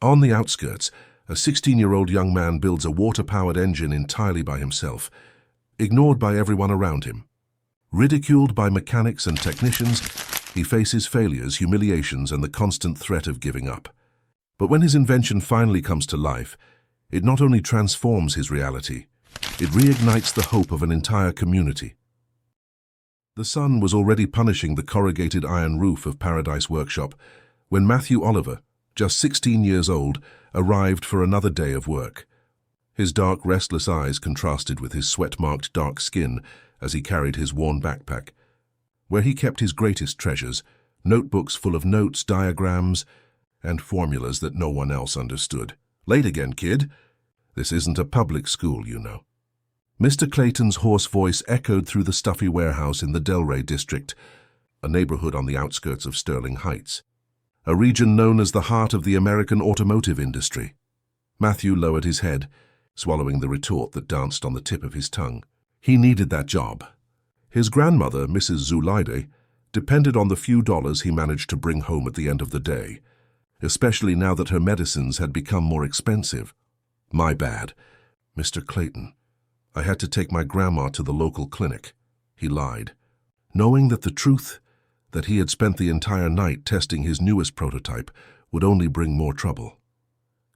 On the outskirts, a 16-year-old young man builds a water-powered engine entirely by himself, ignored by everyone around him. Ridiculed by mechanics and technicians, he faces failures, humiliations, and the constant threat of giving up. But when his invention finally comes to life, it not only transforms his reality, it reignites the hope of an entire community. The sun was already punishing the corrugated iron roof of Paradise Workshop when Matthew Oliver, just 16 years old, arrived for another day of work. His dark, restless eyes contrasted with his sweat-marked dark skin as he carried his worn backpack, where he kept his greatest treasures, notebooks full of notes, diagrams, and formulas that no one else understood. "Late again, kid. This isn't a public school, you know." Mr. Clayton's hoarse voice echoed through the stuffy warehouse in the Delray district, a neighborhood on the outskirts of Sterling Heights, a region known as the heart of the American automotive industry. Matthew lowered his head, swallowing the retort that danced on the tip of his tongue. He needed that job. His grandmother, Mrs. Zulaide, depended on the few dollars he managed to bring home at the end of the day, especially now that her medicines had become more expensive. "My bad, Mr. Clayton. I had to take my grandma to the local clinic," he lied, knowing that the truth that he had spent the entire night testing his newest prototype would only bring more trouble.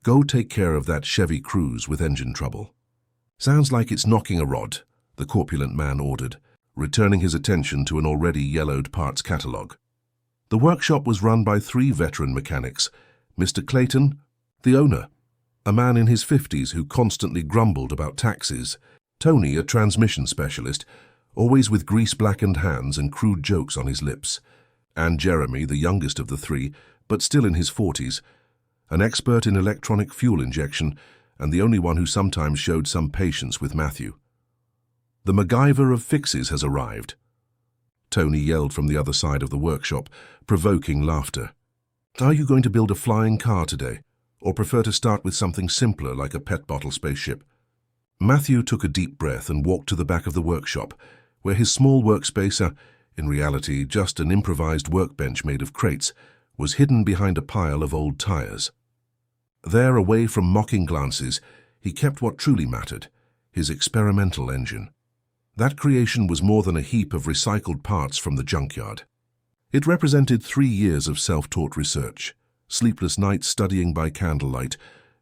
"Go take care of that Chevy Cruze with engine trouble." "Sounds like it's knocking a rod," the corpulent man ordered, returning his attention to an already yellowed parts catalog. The workshop was run by 3 veteran mechanics: Mr. Clayton, the owner, a man in his 50s who constantly grumbled about taxes; Tony, a transmission specialist, always with grease-blackened hands and crude jokes on his lips; and Jeremy, the youngest of the 3, but still in his 40s, an expert in electronic fuel injection and the only one who sometimes showed some patience with Matthew. "The MacGyver of fixes has arrived," Tony yelled from the other side of the workshop, provoking laughter. "Are you going to build a flying car today, or prefer to start with something simpler like a pet bottle spaceship?" Matthew took a deep breath and walked to the back of the workshop, where his small workspace, in reality just an improvised workbench made of crates, was hidden behind a pile of old tires. There, away from mocking glances, he kept what truly mattered: his experimental engine. That creation was more than a heap of recycled parts from the junkyard. It represented 3 years of self-taught research, sleepless nights studying by candlelight,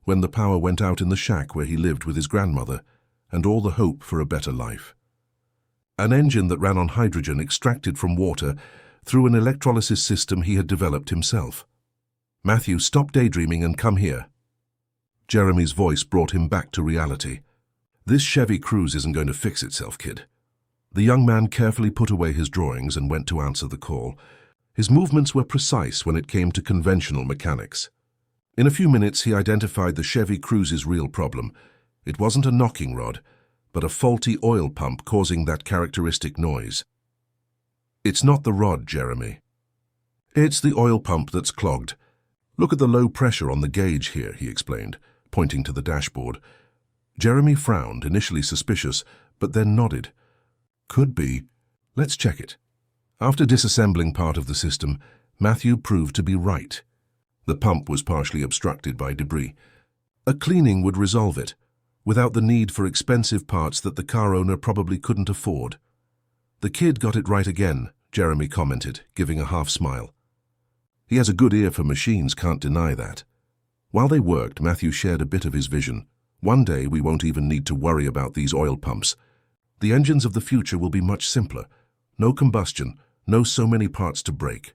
when the power went out in the shack where he lived with his grandmother, and all the hope for a better life. An engine that ran on hydrogen extracted from water through an electrolysis system he had developed himself. "Matthew, stop daydreaming and come here." Jeremy's voice brought him back to reality. "This Chevy Cruze isn't going to fix itself, kid." The young man carefully put away his drawings and went to answer the call. His movements were precise when it came to conventional mechanics. In a few minutes, he identified the Chevy Cruze's real problem. It wasn't a knocking rod, but a faulty oil pump causing that characteristic noise. "It's not the rod, Jeremy. It's the oil pump that's clogged. Look at the low pressure on the gauge here," he explained, pointing to the dashboard. Jeremy frowned, initially suspicious, but then nodded. "Could be. Let's check it." After disassembling part of the system, Matthew proved to be right. The pump was partially obstructed by debris. A cleaning would resolve it, without the need for expensive parts that the car owner probably couldn't afford. "The kid got it right again," Jeremy commented, giving a half smile. "He has a good ear for machines, can't deny that." While they worked, Matthew shared a bit of his vision. "One day we won't even need to worry about these oil pumps. The engines of the future will be much simpler. No combustion, no so many parts to break."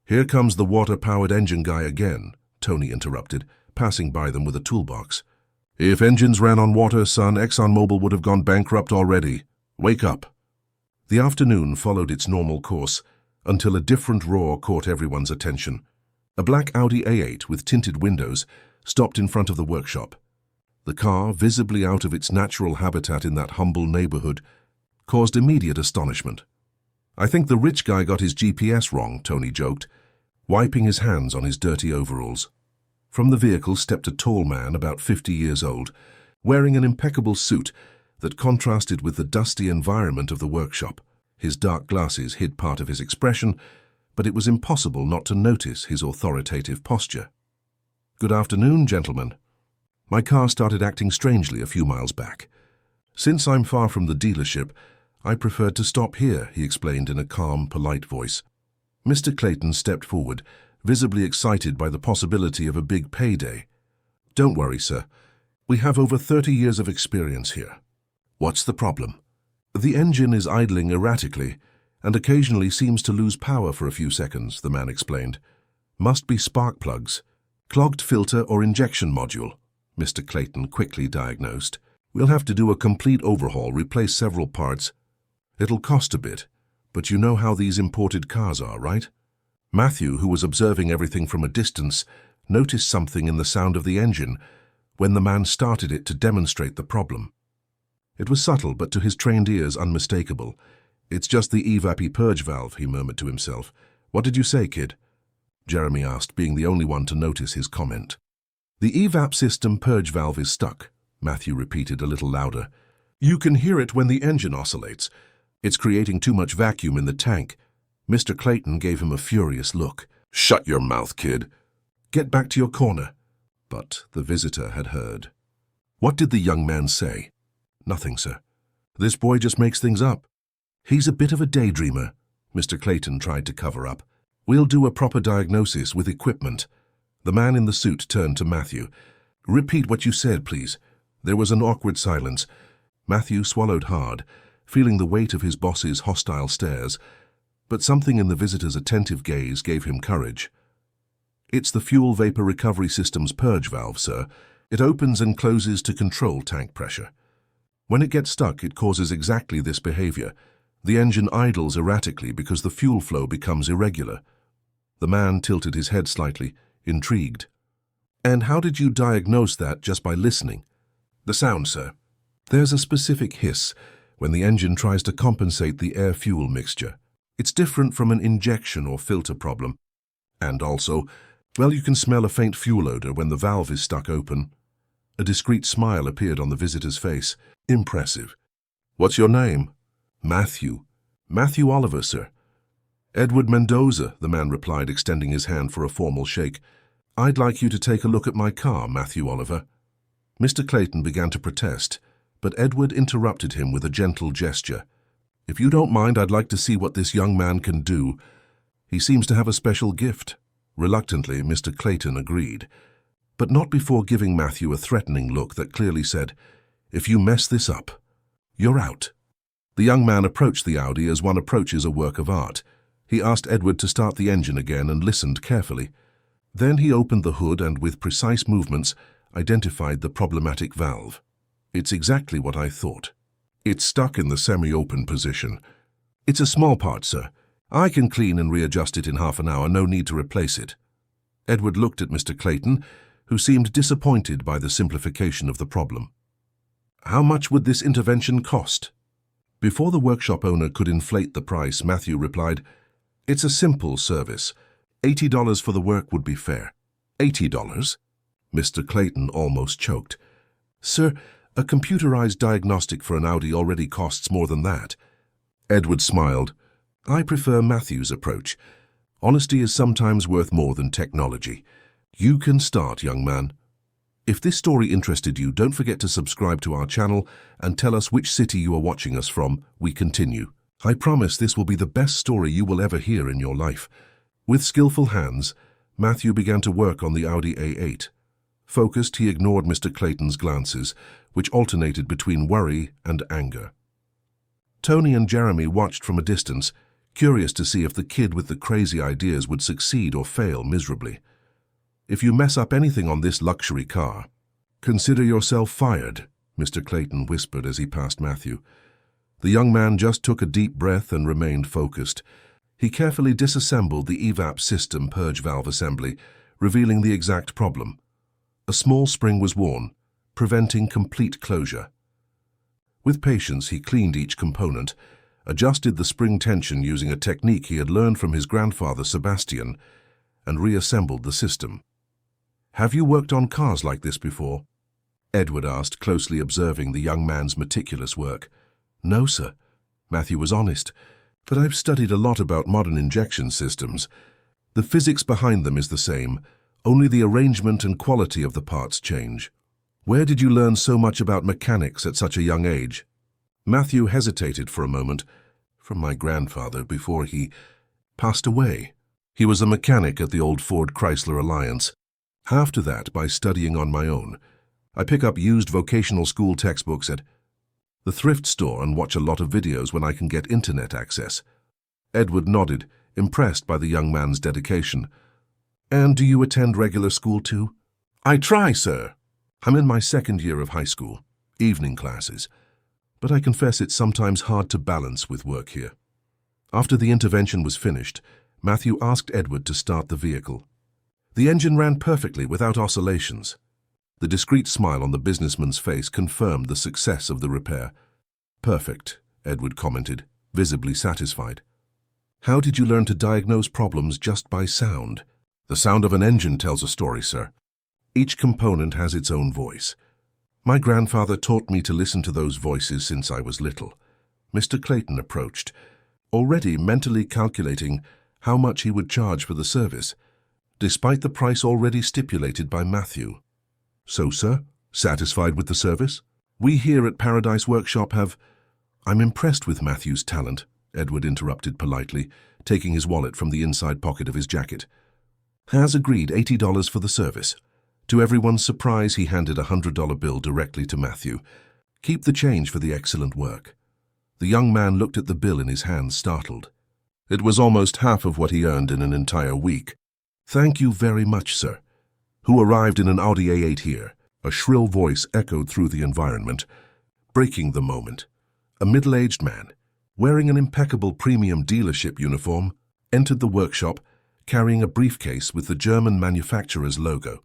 "Here comes the water-powered engine guy again," Tony interrupted, passing by them with a toolbox. "If engines ran on water, son, ExxonMobil would have gone bankrupt already. Wake up." The afternoon followed its normal course, until a different roar caught everyone's attention. A black Audi A8 with tinted windows stopped in front of the workshop. The car, visibly out of its natural habitat in that humble neighborhood, caused immediate astonishment. "I think the rich guy got his GPS wrong," Tony joked, wiping his hands on his dirty overalls. From the vehicle stepped a tall man about 50 years old, wearing an impeccable suit that contrasted with the dusty environment of the workshop. His dark glasses hid part of his expression, but it was impossible not to notice his authoritative posture. Good afternoon, gentlemen. My car started acting strangely a few miles back. Since I'm far from the dealership, I preferred to stop here, he explained in a calm, polite voice. Mr. Clayton stepped forward, visibly excited by the possibility of a big payday. Don't worry, sir. We have over 30 years of experience here. What's the problem? The engine is idling erratically and occasionally seems to lose power for a few seconds, the man explained. Must be spark plugs, clogged filter or injection module, Mr. Clayton quickly diagnosed. We'll have to do a complete overhaul, replace several parts. It'll cost a bit, but you know how these imported cars are, right? Matthew, who was observing everything from a distance, noticed something in the sound of the engine when the man started it to demonstrate the problem. It was subtle, but to his trained ears unmistakable. It's just the EVAP purge valve, he murmured to himself. What did you say, kid? Jeremy asked, being the only one to notice his comment. The EVAP system purge valve is stuck, Matthew repeated a little louder. You can hear it when the engine oscillates. It's creating too much vacuum in the tank. Mr. Clayton gave him a furious look. Shut your mouth, kid. Get back to your corner. But the visitor had heard. What did the young man say? Nothing, sir. This boy just makes things up. He's a bit of a daydreamer, Mr. Clayton tried to cover up. We'll do a proper diagnosis with equipment. The man in the suit turned to Matthew. Repeat what you said, please. There was an awkward silence. Matthew swallowed hard, feeling the weight of his boss's hostile stares, but something in the visitor's attentive gaze gave him courage. It's the fuel vapor recovery system's purge valve, sir. It opens and closes to control tank pressure. When it gets stuck, it causes exactly this behavior. The engine idles erratically because the fuel flow becomes irregular. The man tilted his head slightly, intrigued. And how did you diagnose that just by listening? The sound, sir. There's a specific hiss when the engine tries to compensate the air-fuel mixture. It's different from an injection or filter problem. And also, well, you can smell a faint fuel odor when the valve is stuck open. A discreet smile appeared on the visitor's face. Impressive. What's your name? Matthew. Matthew Oliver, sir. Edward Mendoza, the man replied, extending his hand for a formal shake. I'd like you to take a look at my car, Matthew Oliver. Mr. Clayton began to protest, but Edward interrupted him with a gentle gesture. If you don't mind, I'd like to see what this young man can do. He seems to have a special gift. Reluctantly, Mr. Clayton agreed, but not before giving Matthew a threatening look that clearly said, if you mess this up, you're out. The young man approached the Audi as one approaches a work of art. He asked Edward to start the engine again and listened carefully. Then he opened the hood and, with precise movements, identified the problematic valve. It's exactly what I thought. It's stuck in the semi-open position. It's a small part, sir. I can clean and readjust it in half an hour, no need to replace it. Edward looked at Mr. Clayton, who seemed disappointed by the simplification of the problem. How much would this intervention cost? Before the workshop owner could inflate the price, Matthew replied, It's a simple service. $80 for the work would be fair. $80? Mr. Clayton almost choked. Sir, a computerized diagnostic for an Audi already costs more than that. Edward smiled. I prefer Matthew's approach. Honesty is sometimes worth more than technology. You can start, young man. If this story interested you, don't forget to subscribe to our channel and tell us which city you are watching us from. We continue. I promise this will be the best story you will ever hear in your life. With skillful hands, Matthew began to work on the Audi A8. Focused, he ignored Mr. Clayton's glances, which alternated between worry and anger. Tony and Jeremy watched from a distance, curious to see if the kid with the crazy ideas would succeed or fail miserably. If you mess up anything on this luxury car, consider yourself fired, Mr. Clayton whispered as he passed Matthew. The young man just took a deep breath and remained focused. He carefully disassembled the EVAP system purge valve assembly, revealing the exact problem. A small spring was worn, preventing complete closure. With patience, he cleaned each component, adjusted the spring tension using a technique he had learned from his grandfather Sebastian, and reassembled the system. Have you worked on cars like this before? Edward asked, closely observing the young man's meticulous work. No, sir. Matthew was honest, but I've studied a lot about modern injection systems. The physics behind them is the same. Only the arrangement and quality of the parts change. Where did you learn so much about mechanics at such a young age? Matthew hesitated for a moment. From my grandfather before he passed away. He was a mechanic at the old Ford Chrysler Alliance. After that, by studying on my own, I pick up used vocational school textbooks at the thrift store and watch a lot of videos when I can get internet access. Edward nodded, impressed by the young man's dedication. And do you attend regular school too? I try, sir. I'm in my second year of high school, evening classes, but I confess it's sometimes hard to balance with work here. After the intervention was finished, Matthew asked Edward to start the vehicle. The engine ran perfectly without oscillations. The discreet smile on the businessman's face confirmed the success of the repair. Perfect, Edward commented, visibly satisfied. How did you learn to diagnose problems just by sound? The sound of an engine tells a story, sir. Each component has its own voice. My grandfather taught me to listen to those voices since I was little. Mr. Clayton approached, already mentally calculating how much he would charge for the service, despite the price already stipulated by Matthew. So, sir, satisfied with the service? We here at Paradise Workshop have— I'm impressed with Matthew's talent, Edward interrupted politely, taking his wallet from the inside pocket of his jacket. Has agreed $80 for the service. To everyone's surprise, he handed a $100 bill directly to Matthew. Keep the change for the excellent work. The young man looked at the bill in his hand, startled. It was almost half of what he earned in an entire week. Thank you very much, sir. Who arrived in an Audi A8 here? A shrill voice echoed through the environment, breaking the moment. A middle-aged man, wearing an impeccable premium dealership uniform, entered the workshop, carrying a briefcase with the German manufacturer's logo.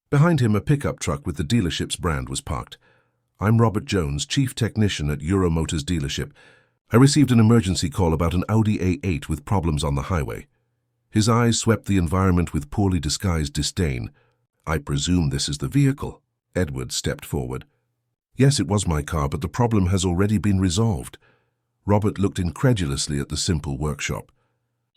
Behind him, a pickup truck with the dealership's brand was parked. I'm Robert Jones, chief technician at Euromotors dealership. I received an emergency call about an Audi A8 with problems on the highway. His eyes swept the environment with poorly disguised disdain. I presume this is the vehicle. Edward stepped forward. Yes, it was my car, but the problem has already been resolved. Robert looked incredulously at the simple workshop.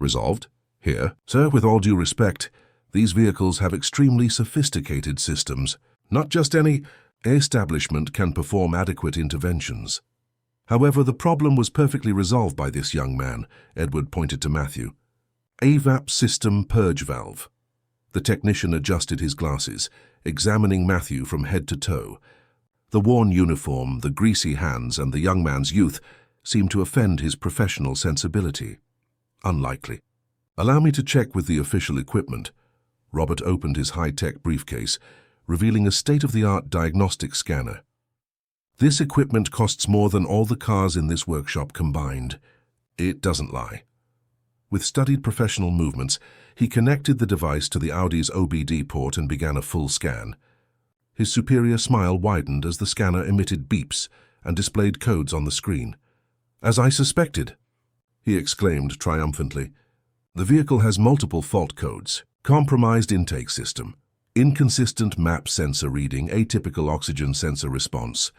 Resolved? Here? Sir, with all due respect, these vehicles have extremely sophisticated systems. Not just any establishment can perform adequate interventions. However, the problem was perfectly resolved by this young man, Edward pointed to Matthew. AVAP system purge valve. The technician adjusted his glasses, examining Matthew from head to toe. The worn uniform, the greasy hands, and the young man's youth seemed to offend his professional sensibility. Unlikely. Allow me to check with the official equipment. Robert opened his high-tech briefcase, revealing a state-of-the-art diagnostic scanner. This equipment costs more than all the cars in this workshop combined. It doesn't lie. With studied professional movements, he connected the device to the Audi's OBD port and began a full scan. His superior smile widened as the scanner emitted beeps and displayed codes on the screen. As I suspected, he exclaimed triumphantly. The vehicle has multiple fault codes: compromised intake system, inconsistent map sensor reading, atypical oxygen sensor response.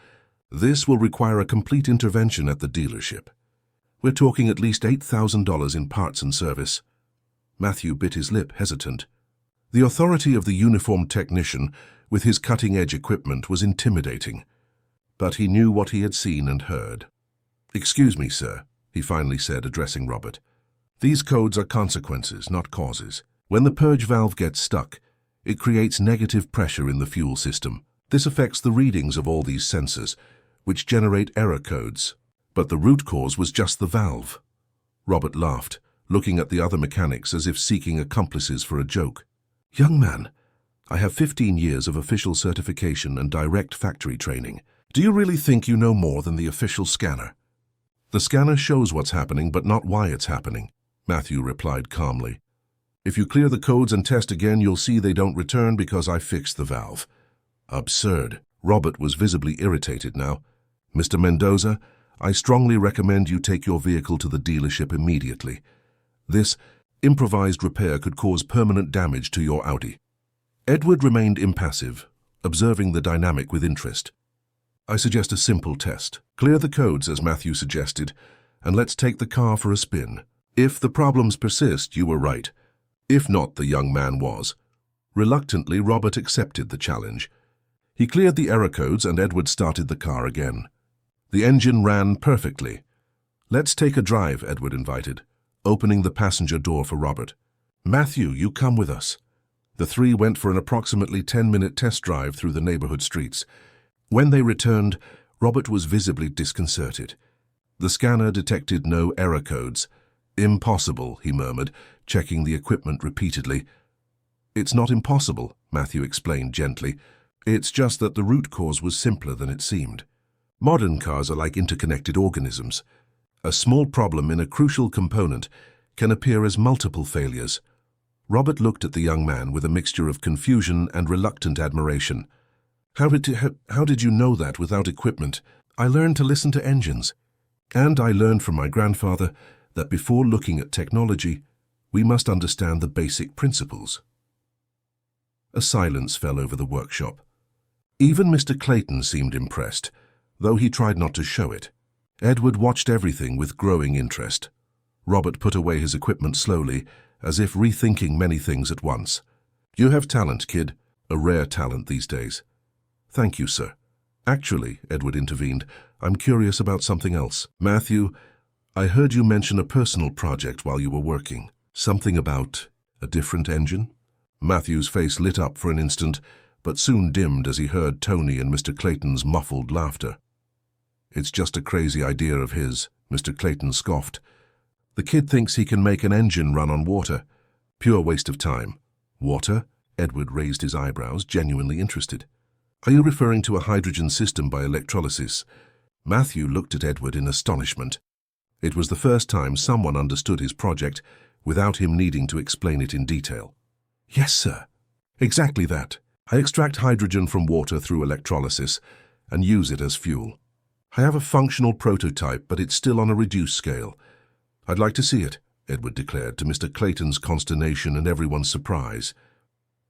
This will require a complete intervention at the dealership. We're talking at least $8,000 in parts and service. Matthew bit his lip, hesitant. The authority of the uniformed technician with his cutting-edge equipment was intimidating, but he knew what he had seen and heard. Excuse me, sir, he finally said, addressing Robert. These codes are consequences, not causes. When the purge valve gets stuck, it creates negative pressure in the fuel system. This affects the readings of all these sensors, which generate error codes. But the root cause was just the valve. Robert laughed, looking at the other mechanics as if seeking accomplices for a joke. Young man, I have 15 years of official certification and direct factory training. Do you really think you know more than the official scanner? The scanner shows what's happening, but not why it's happening, Matthew replied calmly. If you clear the codes and test again, you'll see they don't return because I fixed the valve. Absurd. Robert was visibly irritated now. Mr. Mendoza, I strongly recommend you take your vehicle to the dealership immediately. This improvised repair could cause permanent damage to your Audi. Edward remained impassive, observing the dynamic with interest. I suggest a simple test. Clear the codes, as Matthew suggested, and let's take the car for a spin. If the problems persist, you were right. If not, the young man was. Reluctantly, Robert accepted the challenge. He cleared the error codes and Edward started the car again. The engine ran perfectly. "Let's take a drive," Edward invited, opening the passenger door for Robert. "Matthew, you come with us." The three went for an approximately 10-minute test drive through the neighborhood streets. When they returned, Robert was visibly disconcerted. The scanner detected no error codes. "Impossible," he murmured, checking the equipment repeatedly. "It's not impossible," Matthew explained gently. "It's just that the root cause was simpler than it seemed. Modern cars are like interconnected organisms. A small problem in a crucial component can appear as multiple failures." Robert looked at the young man with a mixture of confusion and reluctant admiration. How did you know that without equipment?" "I learned to listen to engines. And I learned from my grandfather that before looking at technology, we must understand the basic principles." A silence fell over the workshop. Even Mr. Clayton seemed impressed, though he tried not to show it. Edward watched everything with growing interest. Robert put away his equipment slowly, as if rethinking many things at once. "You have talent, kid. A rare talent these days." "Thank you, sir." "Actually," Edward intervened, "I'm curious about something else. Matthew, I heard you mention a personal project while you were working. Something about a different engine?" Matthew's face lit up for an instant, but soon dimmed as he heard Tony and Mr. Clayton's muffled laughter. "It's just a crazy idea of his," Mr. Clayton scoffed. "The kid thinks he can make an engine run on water. Pure waste of time." "Water?" Edward raised his eyebrows, genuinely interested. "Are you referring to a hydrogen system by electrolysis?" Matthew looked at Edward in astonishment. It was the first time someone understood his project without him needing to explain it in detail. "Yes, sir. Exactly that. I extract hydrogen from water through electrolysis and use it as fuel. I have a functional prototype, but it's still on a reduced scale. I'd like to see it," Edward declared, to Mr. Clayton's consternation and everyone's surprise.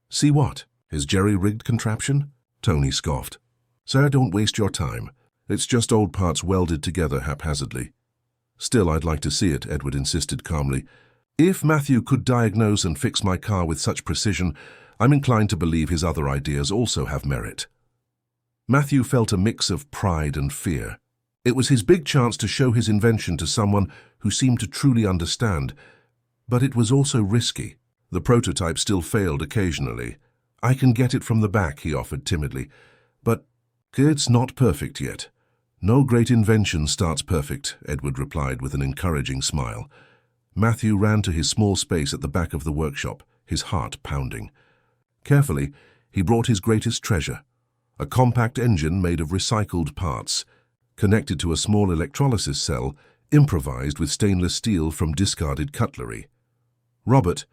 "See what? His jerry-rigged contraption?" Tony scoffed. "Sir, don't waste your time. It's just old parts welded together haphazardly." "Still, I'd like to see it," Edward insisted calmly. "If Matthew could diagnose and fix my car with such precision, I'm inclined to believe his other ideas also have merit." Matthew felt a mix of pride and fear. It was his big chance to show his invention to someone who seemed to truly understand, but it was also risky. The prototype still failed occasionally. "I can get it from the back," he offered timidly, "but it's not perfect yet." "No great invention starts perfect," Edward replied with an encouraging smile. Matthew ran to his small space at the back of the workshop, his heart pounding. Carefully, he brought his greatest treasure, a compact engine made of recycled parts, connected to a small electrolysis cell, improvised with stainless steel from discarded cutlery. Robert,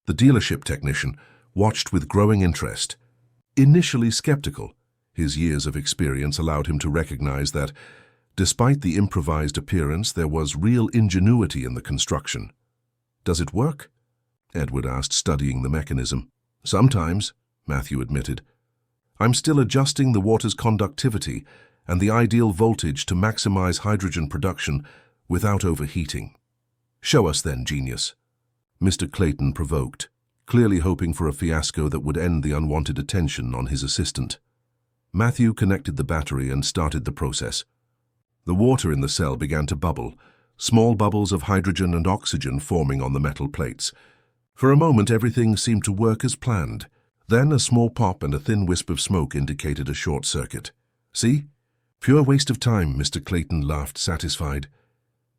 the dealership technician, watched with growing interest. Initially skeptical, his years of experience allowed him to recognize that, despite the improvised appearance, there was real ingenuity in the construction. "Does it work?" Edward asked, studying the mechanism. "Sometimes," Matthew admitted. "I'm still adjusting the water's conductivity and the ideal voltage to maximize hydrogen production without overheating." "Show us then, genius." Mr. Clayton provoked, clearly hoping for a fiasco that would end the unwanted attention on his assistant. Matthew connected the battery and started the process. The water in the cell began to bubble, small bubbles of hydrogen and oxygen forming on the metal plates. For a moment, everything seemed to work as planned. Then a small pop and a thin wisp of smoke indicated a short circuit. "See? Pure waste of time," Mr. Clayton laughed, satisfied.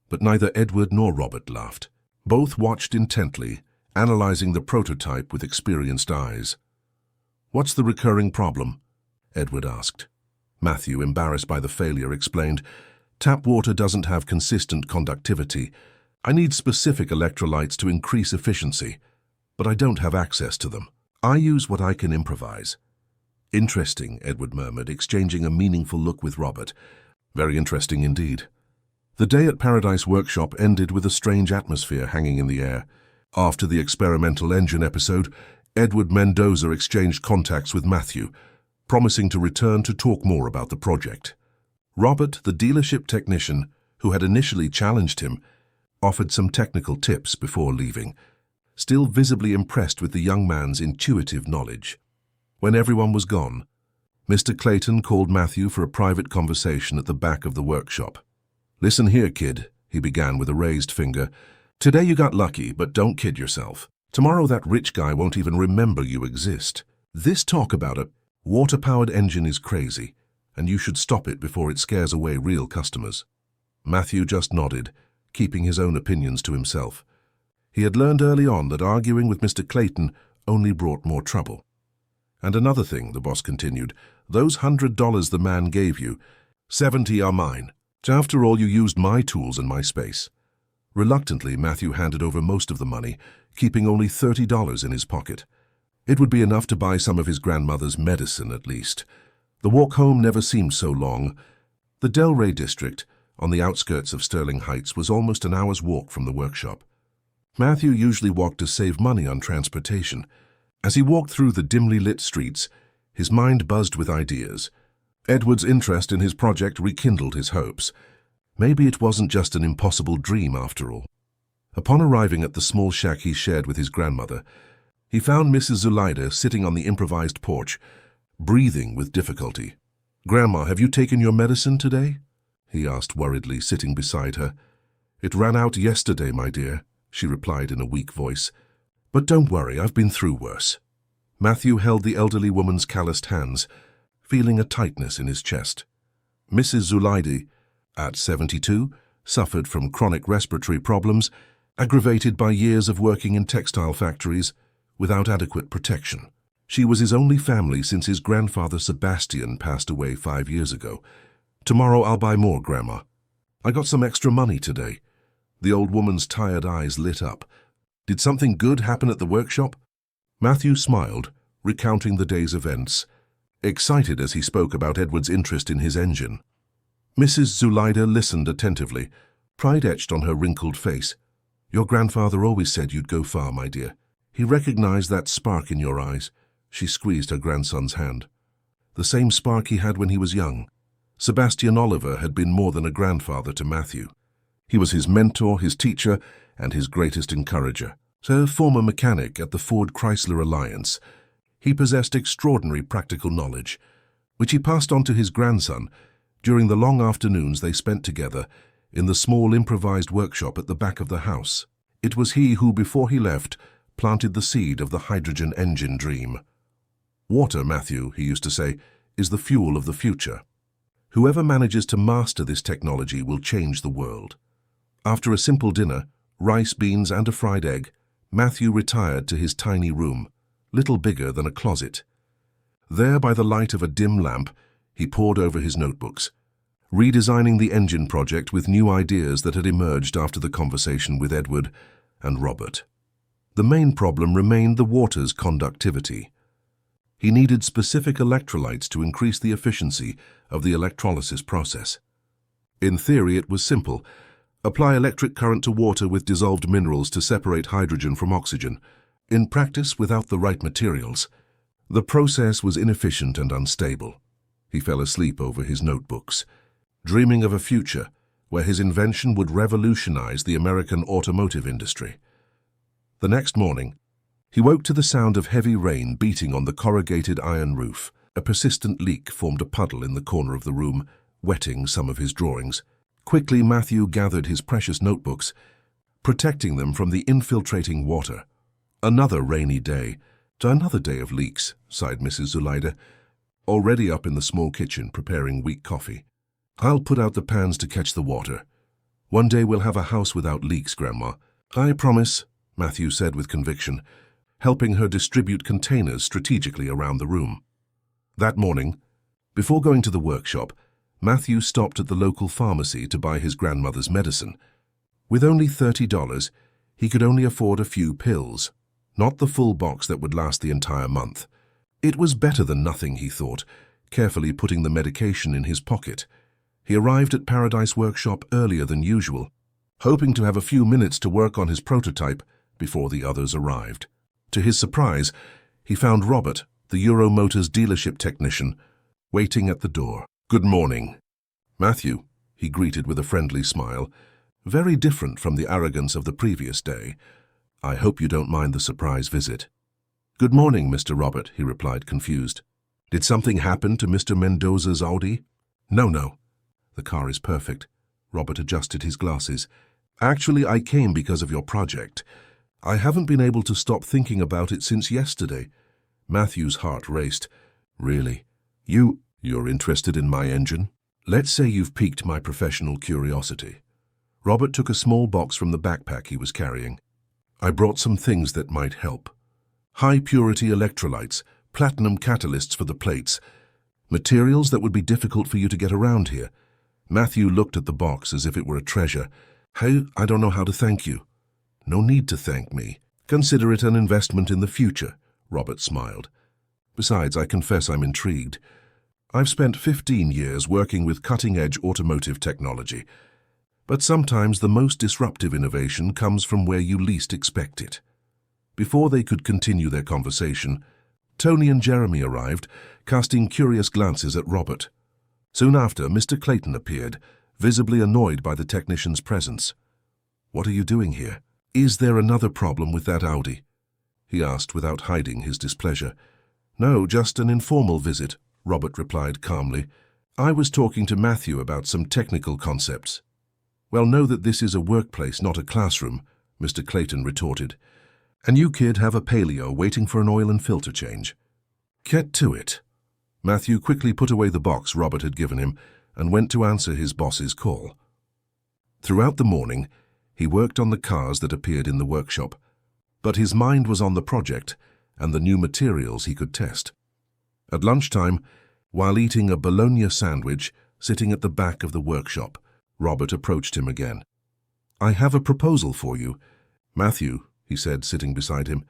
But neither Edward nor Robert laughed. Both watched intently, analyzing the prototype with experienced eyes. "What's the recurring problem?" Edward asked. Matthew, embarrassed by the failure, explained, "Tap water doesn't have consistent conductivity. I need specific electrolytes to increase efficiency, but I don't have access to them. I use what I can improvise." "Interesting," Edward murmured, exchanging a meaningful look with Robert. "Very interesting indeed." The day at Paradise Workshop ended with a strange atmosphere hanging in the air. After the experimental engine episode, Edward Mendoza exchanged contacts with Matthew, promising to return to talk more about the project. Robert, the dealership technician, who had initially challenged him, offered some technical tips before leaving. still visibly impressed with the young man's intuitive knowledge. When everyone was gone, Mr. Clayton called Matthew for a private conversation at the back of the workshop. "Listen here, kid," he began with a raised finger. "Today you got lucky, but don't kid yourself. Tomorrow that rich guy won't even remember you exist. This talk about a water-powered engine is crazy, and you should stop it before it scares away real customers." Matthew just nodded, keeping his own opinions to himself. He had learned early on that arguing with Mr. Clayton only brought more trouble. "And another thing," the boss continued, "those $100 the man gave you, 70 are mine. After all, you used my tools and my space." Reluctantly, Matthew handed over most of the money, keeping only $30 in his pocket. It would be enough to buy some of his grandmother's medicine, at least. The walk home never seemed so long. The Delray district, on the outskirts of Sterling Heights, was almost an hour's walk from the workshop. Matthew usually walked to save money on transportation. As he walked through the dimly lit streets, his mind buzzed with ideas. Edward's interest in his project rekindled his hopes. Maybe it wasn't just an impossible dream after all. Upon arriving at the small shack he shared with his grandmother, he found Mrs. Zuleida sitting on the improvised porch, breathing with difficulty. "Grandma, have you taken your medicine today?" he asked worriedly, sitting beside her. "It ran out yesterday, my dear," she replied in a weak voice. "But don't worry, I've been through worse." Matthew held the elderly woman's calloused hands, feeling a tightness in his chest. Mrs. Zuleida, at 72, suffered from chronic respiratory problems, aggravated by years of working in textile factories without adequate protection. She was his only family since his grandfather Sebastian passed away 5 years ago. "Tomorrow I'll buy more, Grandma. I got some extra money today." The old woman's tired eyes lit up. "Did something good happen at the workshop?" Matthew smiled, recounting the day's events, excited as he spoke about Edward's interest in his engine. Mrs. Zuleida listened attentively, pride etched on her wrinkled face. "Your grandfather always said you'd go far, my dear. He recognized that spark in your eyes." She squeezed her grandson's hand. "The same spark he had when he was young." Sebastian Oliver had been more than a grandfather to Matthew. He was his mentor, his teacher, and his greatest encourager. A former mechanic at the Ford Chrysler Alliance, he possessed extraordinary practical knowledge, which he passed on to his grandson during the long afternoons they spent together in the small improvised workshop at the back of the house. It was he who, before he left, planted the seed of the hydrogen engine dream. "Water, Matthew," he used to say, "is the fuel of the future. Whoever manages to master this technology will change the world." After a simple dinner, rice, beans, and a fried egg, Matthew retired to his tiny room, little bigger than a closet. There, by the light of a dim lamp, he pored over his notebooks, redesigning the engine project with new ideas that had emerged after the conversation with Edward and Robert. The main problem remained the water's conductivity. He needed specific electrolytes to increase the efficiency of the electrolysis process. In theory, it was simple. Apply electric current to water with dissolved minerals to separate hydrogen from oxygen. In practice, without the right materials, the process was inefficient and unstable. He fell asleep over his notebooks, dreaming of a future where his invention would revolutionize the American automotive industry. The next morning, he woke to the sound of heavy rain beating on the corrugated iron roof. A persistent leak formed a puddle in the corner of the room, wetting some of his drawings. Quickly, Matthew gathered his precious notebooks, protecting them from the infiltrating water. "Another rainy day. Another day of leaks," sighed Mrs. Zuleida, already up in the small kitchen preparing weak coffee. "I'll put out the pans to catch the water. One day we'll have a house without leaks, Grandma." "I promise," Matthew said with conviction, helping her distribute containers strategically around the room. That morning, before going to the workshop, Matthew stopped at the local pharmacy to buy his grandmother's medicine. With only $30, he could only afford a few pills, not the full box that would last the entire month. It was better than nothing, he thought, carefully putting the medication in his pocket. He arrived at Paradise Workshop earlier than usual, hoping to have a few minutes to work on his prototype before the others arrived. To his surprise, he found Robert, the Euro Motors dealership technician, waiting at the door. "Good morning, Matthew," he greeted with a friendly smile, very different from the arrogance of the previous day. I hope you don't mind the surprise visit." "Good morning, Mr. Robert," he replied, confused. "Did something happen to Mr. Mendoza's Audi?" No. The car is perfect." Robert adjusted his glasses. "Actually, I came because of your project. I haven't been able to stop thinking about it since yesterday." Matthew's heart raced. "Really? You're interested in my engine? Let's say you've piqued my professional curiosity." Robert took a small box from the backpack he was carrying. "I brought some things that might help. High-purity electrolytes, platinum catalysts for the plates, materials that would be difficult for you to get around here." Matthew looked at the box as if it were a treasure. "Hey, I don't know how to thank you." "No need to thank me. Consider it an investment in the future," Robert smiled. "Besides, I confess I'm intrigued. I've spent 15 years working with cutting-edge automotive technology. But sometimes the most disruptive innovation comes from where you least expect it." Before they could continue their conversation, Tony and Jeremy arrived, casting curious glances at Robert. Soon after, Mr. Clayton appeared, visibly annoyed by the technician's presence. "What are you doing here? Is there another problem with that Audi?" he asked without hiding his displeasure. "No, just an informal visit," Robert replied calmly. "I was talking to Matthew about some technical concepts." "Well, know that this is a workplace, not a classroom," Mr. Clayton retorted. "And you, kid, have a paleo waiting for an oil and filter change." "Get to it." Matthew quickly put away the box Robert had given him and went to answer his boss's call. Throughout the morning, he worked on the cars that appeared in the workshop, but his mind was on the project and the new materials he could test. At lunchtime, while eating a bologna sandwich sitting at the back of the workshop, Robert approached him again. "I have a proposal for you." "Matthew," he said, sitting beside him,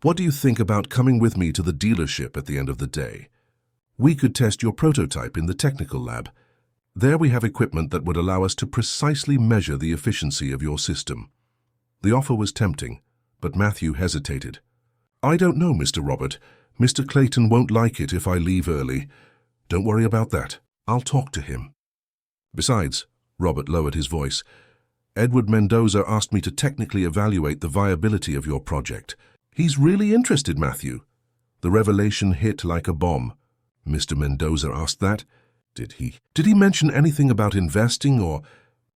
"what do you think about coming with me to the dealership at the end of the day? We could test your prototype in the technical lab. There we have equipment that would allow us to precisely measure the efficiency of your system." The offer was tempting, but Matthew hesitated. "I don't know, Mr. Robert. Mr. Clayton won't like it if I leave early. Don't worry about that. I'll talk to him. Besides," Robert lowered his voice, "Edward Mendoza asked me to technically evaluate the viability of your project. He's really interested, Matthew." The revelation hit like a bomb. "Mr. Mendoza asked that? Did he mention anything about investing or—"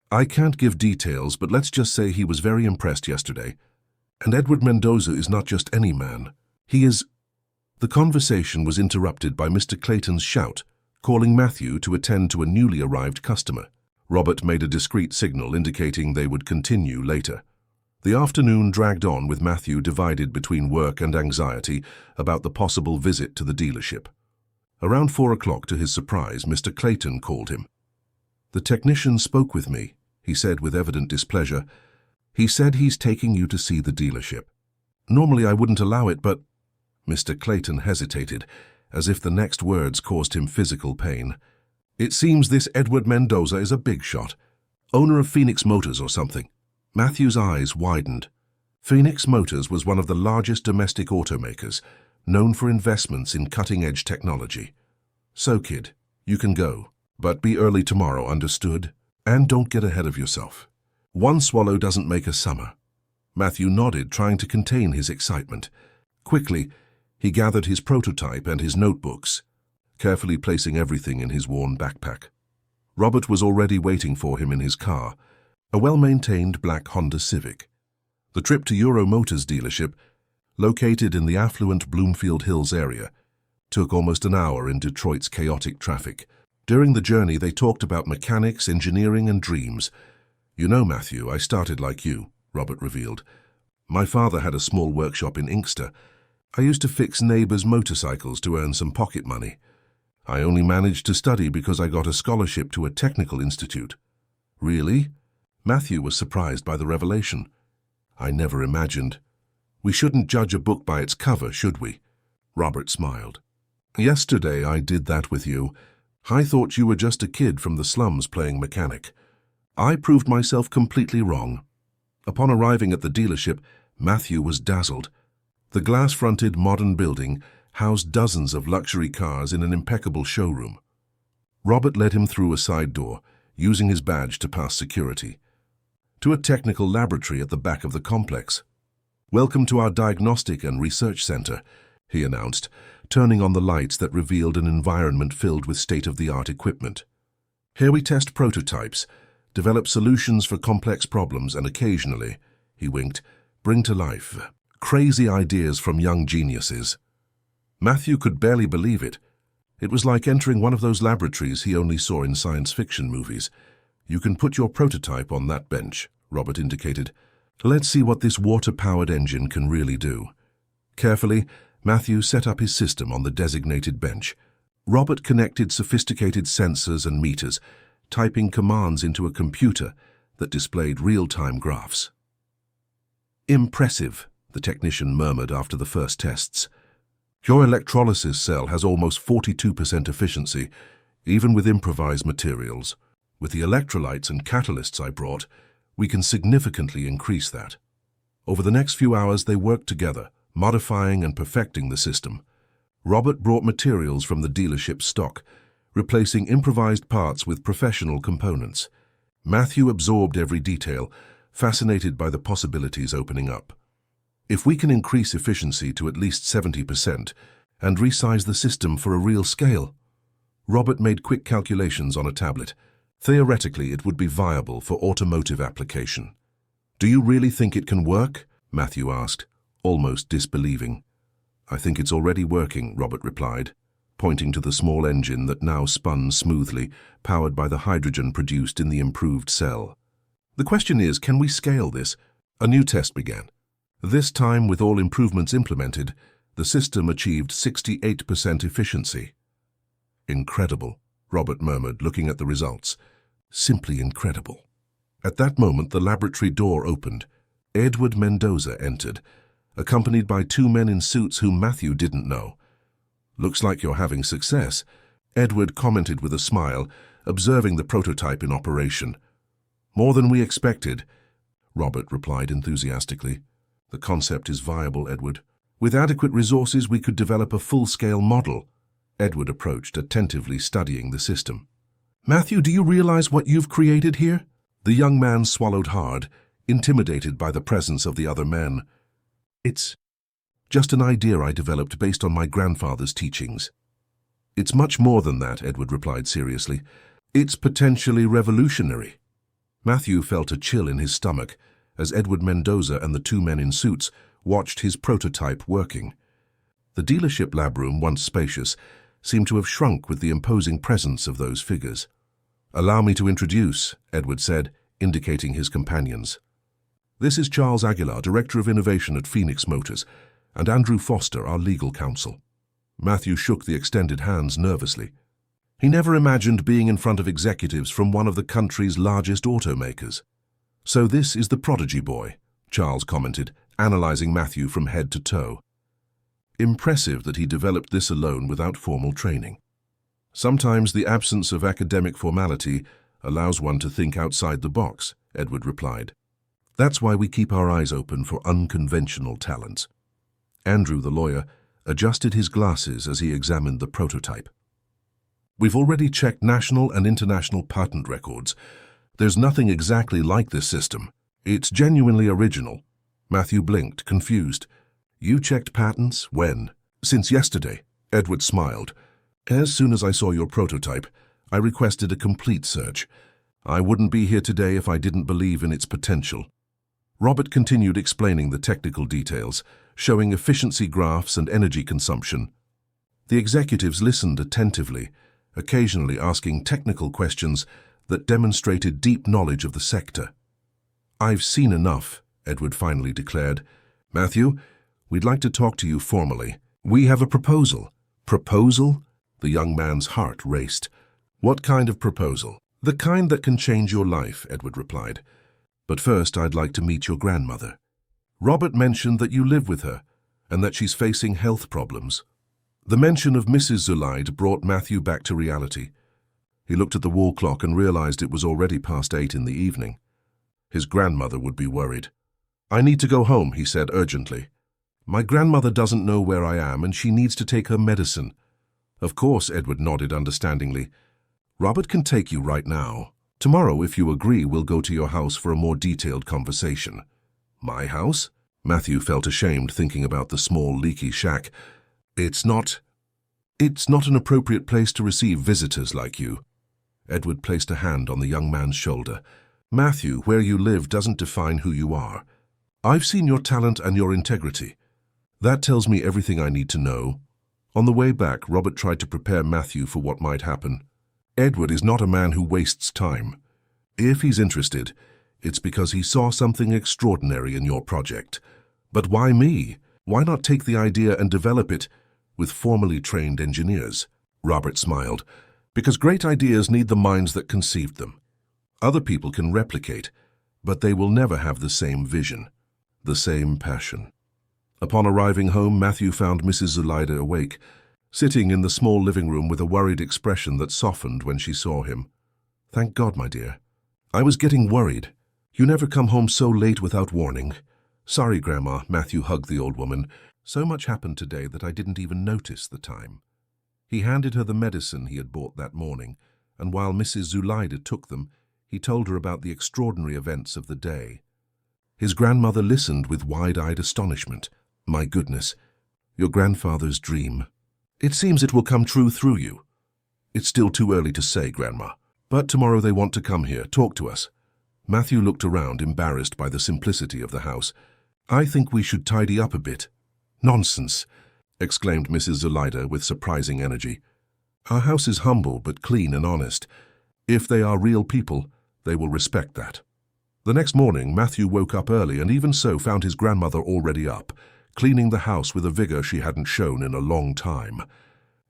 "I can't give details, but let's just say he was very impressed yesterday. And Edward Mendoza is not just any man. He is—" The conversation was interrupted by Mr. Clayton's shout, calling Matthew to attend to a newly arrived customer. Robert made a discreet signal indicating they would continue later. The afternoon dragged on with Matthew divided between work and anxiety about the possible visit to the dealership. Around 4 o'clock, to his surprise, Mr. Clayton called him. "The technician spoke with me," he said with evident displeasure. "He said he's taking you to see the dealership. Normally I wouldn't allow it, but—" Mr. Clayton hesitated, as if the next words caused him physical pain. "It seems this Edward Mendoza is a big shot. Owner of Phoenix Motors or something." Matthew's eyes widened. Phoenix Motors was one of the largest domestic automakers, known for investments in cutting-edge technology. "So, kid, you can go, but be early tomorrow, understood? And don't get ahead of yourself. One swallow doesn't make a summer." Matthew nodded, trying to contain his excitement. Quickly, he gathered his prototype and his notebooks, carefully placing everything in his worn backpack. Robert was already waiting for him in his car, a well-maintained black Honda Civic. The trip to Euro Motors dealership, located in the affluent Bloomfield Hills area, took almost an hour in Detroit's chaotic traffic. During the journey, they talked about mechanics, engineering, and dreams. "You know, Matthew, I started like you," Robert revealed. "My father had a small workshop in Inkster. I used to fix neighbors' motorcycles to earn some pocket money. I only managed to study because I got a scholarship to a technical institute." "Really?" Matthew was surprised by the revelation. "I never imagined. We shouldn't judge a book by its cover, should we?" Robert smiled. "Yesterday I did that with you. I thought you were just a kid from the slums playing mechanic. I proved myself completely wrong." Upon arriving at the dealership, Matthew was dazzled. The glass-fronted modern building housed dozens of luxury cars in an impeccable showroom. Robert led him through a side door, using his badge to pass security, to a technical laboratory at the back of the complex. "Welcome to our diagnostic and research center," he announced, turning on the lights that revealed an environment filled with state-of-the-art equipment. "Here we test prototypes, develop solutions for complex problems, and occasionally," he winked, "bring to life crazy ideas from young geniuses." Matthew could barely believe it. It was like entering one of those laboratories he only saw in science fiction movies. "You can put your prototype on that bench," Robert indicated. "Let's see what this water-powered engine can really do." Carefully, Matthew set up his system on the designated bench. Robert connected sophisticated sensors and meters, typing commands into a computer that displayed real-time graphs. "Impressive," the technician murmured after the first tests. "Your electrolysis cell has almost 42% efficiency, even with improvised materials. With the electrolytes and catalysts I brought, we can significantly increase that." Over the next few hours, they worked together, modifying and perfecting the system. Robert brought materials from the dealership's stock, replacing improvised parts with professional components. Matthew absorbed every detail, fascinated by the possibilities opening up. "If we can increase efficiency to at least 70% and resize the system for a real scale." Robert made quick calculations on a tablet. Theoretically, it would be viable for automotive application. "Do you really think it can work?" Matthew asked, almost disbelieving. "I think it's already working," Robert replied, pointing to the small engine that now spun smoothly, powered by the hydrogen produced in the improved cell. "The question is, can we scale this?" A new test began. This time, with all improvements implemented, the system achieved 68% efficiency. "Incredible," Robert murmured, looking at the results. "Simply incredible." At that moment, the laboratory door opened. Edward Mendoza entered, accompanied by two men in suits whom Matthew didn't know. "Looks like you're having success," Edward commented with a smile, observing the prototype in operation. "More than we expected," Robert replied enthusiastically. "The concept is viable, Edward. With adequate resources, we could develop a full-scale model." Edward approached, attentively studying the system. "Matthew, do you realize what you've created here?" The young man swallowed hard, intimidated by the presence of the other men. "It's just an idea I developed based on my grandfather's teachings." "It's much more than that," Edward replied seriously. "It's potentially revolutionary." Matthew felt a chill in his stomach as Edward Mendoza and the two men in suits watched his prototype working. The dealership lab room, once spacious, seemed to have shrunk with the imposing presence of those figures. "Allow me to introduce," Edward said, indicating his companions. "This is Charles Aguilar, Director of Innovation at Phoenix Motors, and Andrew Foster, our legal counsel." Matthew shook the extended hands nervously. He never imagined being in front of executives from one of the country's largest automakers. "So this is the prodigy boy," Charles commented, analyzing Matthew from head to toe. "Impressive that he developed this alone without formal training." "Sometimes the absence of academic formality allows one to think outside the box," Edward replied. "That's why we keep our eyes open for unconventional talents." Andrew, the lawyer, adjusted his glasses as he examined the prototype. "We've already checked national and international patent records. There's nothing exactly like this system. It's genuinely original." Matthew blinked, confused. "You checked patents? When?" "Since yesterday," Edward smiled. "As soon as I saw your prototype, I requested a complete search. I wouldn't be here today if I didn't believe in its potential." Robert continued explaining the technical details, showing efficiency graphs and energy consumption. The executives listened attentively, occasionally asking technical questions that demonstrated deep knowledge of the sector. "I've seen enough," Edward finally declared. "Matthew, we'd like to talk to you formally. We have a proposal." "Proposal?" The young man's heart raced. "What kind of proposal?" "The kind that can change your life," Edward replied. "But first, I'd like to meet your grandmother. Robert mentioned that you live with her and that she's facing health problems." The mention of Mrs. Zulaid brought Matthew back to reality. He looked at the wall clock and realized it was already past 8 in the evening. His grandmother would be worried. "I need to go home," he said urgently. "My grandmother doesn't know where I am and she needs to take her medicine." "Of course," Edward nodded understandingly. "Robert can take you right now. Tomorrow, if you agree, we'll go to your house for a more detailed conversation." "My house?" Matthew felt ashamed thinking about the small, leaky shack. It's not an appropriate place to receive visitors like you. Edward placed a hand on the young man's shoulder. Matthew, where you live doesn't define who you are. I've seen your talent and your integrity. That tells me everything I need to know. On the way back, Robert tried to prepare Matthew for what might happen. Edward is not a man who wastes time. If he's interested, it's because he saw something extraordinary in your project. But why me? Why not take the idea and develop it with formally trained engineers? Robert smiled. Because great ideas need the minds that conceived them. Other people can replicate, but they will never have the same vision, the same passion. Upon arriving home, Matthew found Mrs. Zuleida awake, sitting in the small living room with a worried expression that softened when she saw him. Thank God, my dear. I was getting worried. You never come home so late without warning. Sorry, Grandma, Matthew hugged the old woman. So much happened today that I didn't even notice the time. He handed her the medicine he had bought that morning, and while Mrs. Zuleida took them, he told her about the extraordinary events of the day. His grandmother listened with wide-eyed astonishment. My goodness, your grandfather's dream. It seems it will come true through you. It's still too early to say, Grandma. But tomorrow they want to come here, talk to us. Matthew looked around, embarrassed by the simplicity of the house. I think we should tidy up a bit. Nonsense, exclaimed Mrs. Zuleida with surprising energy. Our house is humble but clean and honest. If they are real people, they will respect that. The next morning, Matthew woke up early and even so found his grandmother already up, cleaning the house with a vigor she hadn't shown in a long time.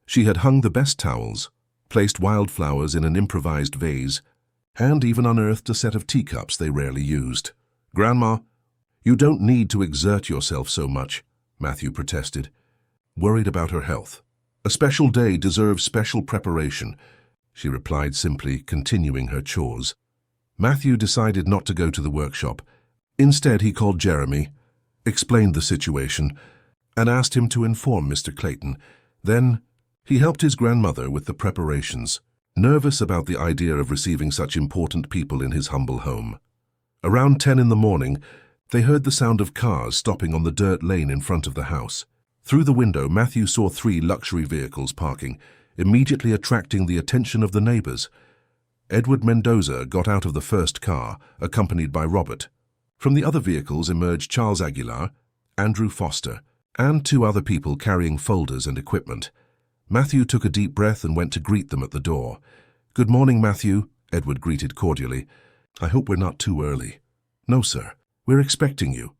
She had hung the best towels, placed wildflowers in an improvised vase, and even unearthed a set of teacups they rarely used. Grandma, you don't need to exert yourself so much, Matthew protested, worried about her health. A special day deserves special preparation, she replied simply, continuing her chores. Matthew decided not to go to the workshop. Instead, he called Jeremy, explained the situation, and asked him to inform Mr. Clayton. Then, he helped his grandmother with the preparations, nervous about the idea of receiving such important people in his humble home. Around 10 in the morning, they heard the sound of cars stopping on the dirt lane in front of the house. Through the window, Matthew saw 3 luxury vehicles parking, immediately attracting the attention of the neighbors. Edward Mendoza got out of the first car, accompanied by Robert. From the other vehicles emerged Charles Aguilar, Andrew Foster, and 2 other people carrying folders and equipment. Matthew took a deep breath and went to greet them at the door. Good morning, Matthew, Edward greeted cordially. I hope we're not too early. No, sir. We're expecting you.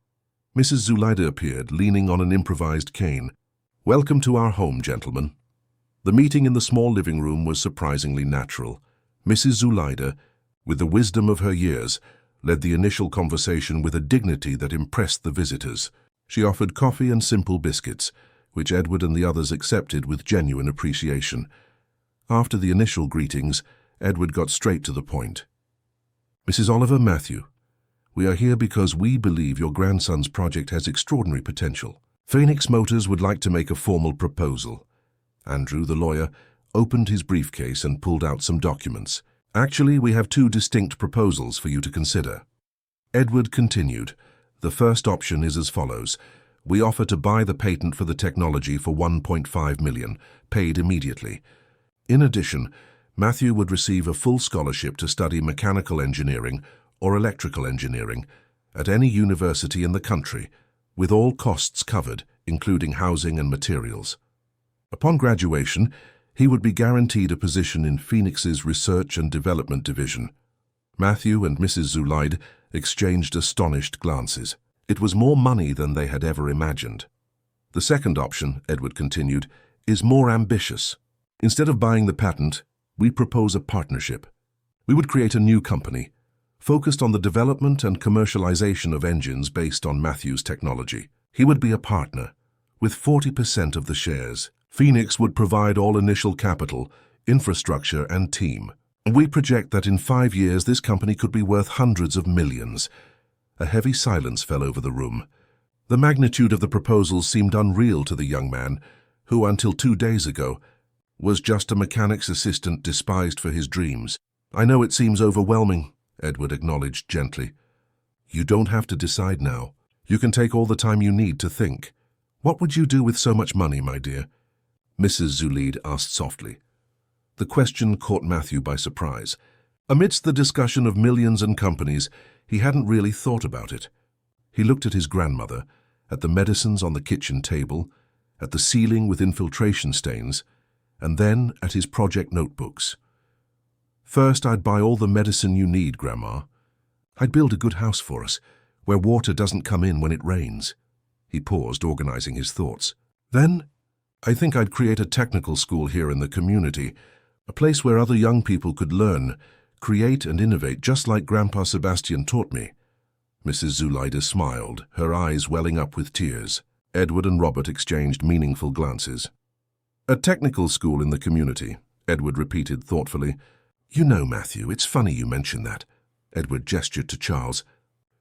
Mrs. Zuleida appeared, leaning on an improvised cane. Welcome to our home, gentlemen. The meeting in the small living room was surprisingly natural. Mrs. Zuleida, with the wisdom of her years, led the initial conversation with a dignity that impressed the visitors. She offered coffee and simple biscuits, which Edward and the others accepted with genuine appreciation. After the initial greetings, Edward got straight to the point. Mrs. Oliver, Matthew, we are here because we believe your grandson's project has extraordinary potential. Phoenix Motors would like to make a formal proposal. Andrew, the lawyer, opened his briefcase and pulled out some documents. Actually, we have 2 distinct proposals for you to consider. Edward continued. The first option is as follows. We offer to buy the patent for the technology for $1.5 million, paid immediately. In addition, Matthew would receive a full scholarship to study mechanical engineering or electrical engineering at any university in the country, with all costs covered, including housing and materials. Upon graduation, he would be guaranteed a position in Phoenix's Research and Development Division. Matthew and Mrs. Zuleida exchanged astonished glances. It was more money than they had ever imagined. The second option, Edward continued, is more ambitious. Instead of buying the patent, we propose a partnership. We would create a new company, focused on the development and commercialization of engines based on Matthew's technology. He would be a partner, with 40% of the shares. Phoenix would provide all initial capital, infrastructure, and team. We project that in 5 years this company could be worth hundreds of millions. A heavy silence fell over the room. The magnitude of the proposal seemed unreal to the young man, who until 2 days ago was just a mechanic's assistant despised for his dreams. I know it seems overwhelming, Edward acknowledged gently. You don't have to decide now. You can take all the time you need to think. What would you do with so much money, my dear? Mrs. Zulide asked softly. The question caught Matthew by surprise. Amidst the discussion of millions and companies, he hadn't really thought about it. He looked at his grandmother, at the medicines on the kitchen table, at the ceiling with infiltration stains, and then at his project notebooks. First, I'd buy all the medicine you need, Grandma. I'd build a good house for us, where water doesn't come in when it rains. He paused, organizing his thoughts. Then, I think I'd create a technical school here in the community, a place where other young people could learn, create and innovate just like Grandpa Sebastian taught me. Mrs. Zulide smiled, her eyes welling up with tears. Edward and Robert exchanged meaningful glances. A technical school in the community, Edward repeated thoughtfully. You know, Matthew, it's funny you mention that. Edward gestured to Charles,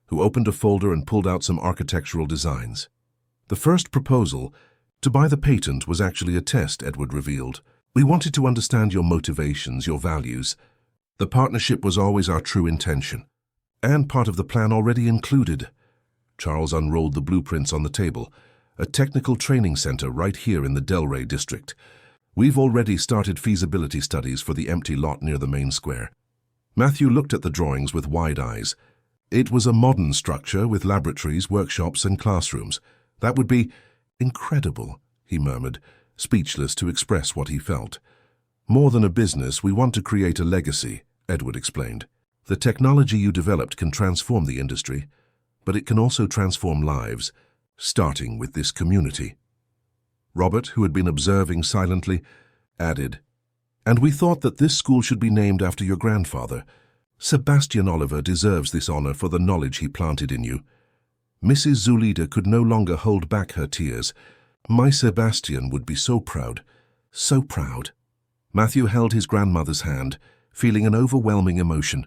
who opened a folder and pulled out some architectural designs. The first proposal, to buy the patent, was actually a test, Edward revealed. We wanted to understand your motivations, your values. The partnership was always our true intention, and part of the plan already included. Charles unrolled the blueprints on the table. A technical training center right here in the Delray district. We've already started feasibility studies for the empty lot near the main square. Matthew looked at the drawings with wide eyes. It was a modern structure with laboratories, workshops, and classrooms. That would be incredible, he murmured, speechless to express what he felt. More than a business, we want to create a legacy, Edward explained. The technology you developed can transform the industry, but it can also transform lives, starting with this community. Robert, who had been observing silently, added, And we thought that this school should be named after your grandfather. Sebastian Oliver deserves this honor for the knowledge he planted in you. Mrs. Zulide could no longer hold back her tears. My Sebastian would be so proud, so proud. Matthew held his grandmother's hand, feeling an overwhelming emotion.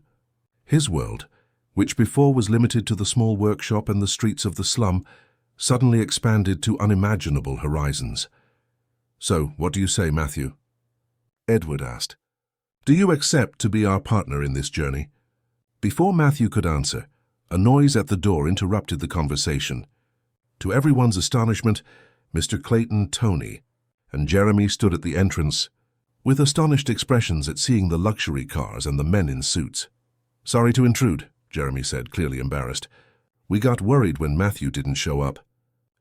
His world, which before was limited to the small workshop and the streets of the slum, suddenly expanded to unimaginable horizons. So, what do you say, Matthew? Edward asked. Do you accept to be our partner in this journey? Before Matthew could answer, a noise at the door interrupted the conversation. To everyone's astonishment, Mr. Clayton Toney and Jeremy stood at the entrance, with astonished expressions at seeing the luxury cars and the men in suits. Sorry to intrude, Jeremy said, clearly embarrassed. We got worried when Matthew didn't show up.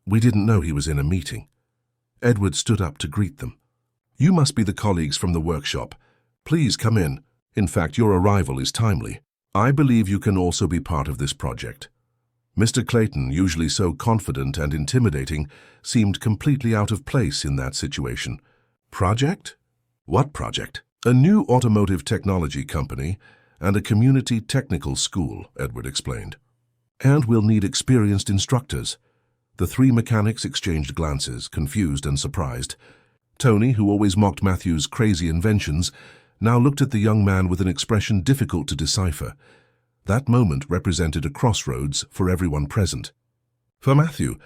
We didn't know he was in a meeting. Edward stood up to greet them. You must be the colleagues from the workshop. Please come in. In fact, your arrival is timely. I believe you can also be part of this project. Mr. Clayton, usually so confident and intimidating, seemed completely out of place in that situation. Project? What project? A new automotive technology company and a community technical school, Edward explained. And we'll need experienced instructors. The three mechanics exchanged glances, confused and surprised. Tony, who always mocked Matthew's crazy inventions, now looked at the young man with an expression difficult to decipher. That moment represented a crossroads for everyone present. For Matthew,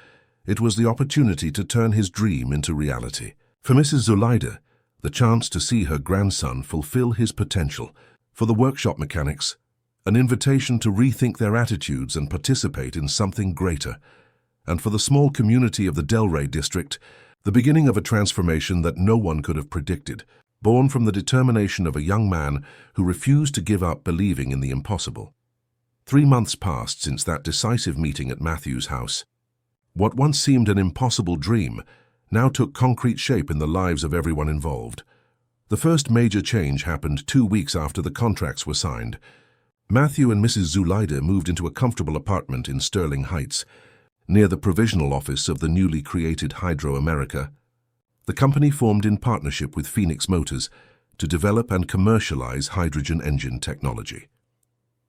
it was the opportunity to turn his dream into reality. For Mrs. Zulide, the chance to see her grandson fulfill his potential. For the workshop mechanics, an invitation to rethink their attitudes and participate in something greater. And for the small community of the Delray district, the beginning of a transformation that no one could have predicted, born from the determination of a young man who refused to give up believing in the impossible. 3 months passed since that decisive meeting at Matthew's house. What once seemed an impossible dream now took concrete shape in the lives of everyone involved. The first major change happened 2 weeks after the contracts were signed. Matthew and Mrs. Zulide moved into a comfortable apartment in Sterling Heights, near the provisional office of the newly created Hydro America. The company formed in partnership with Phoenix Motors to develop and commercialize hydrogen engine technology.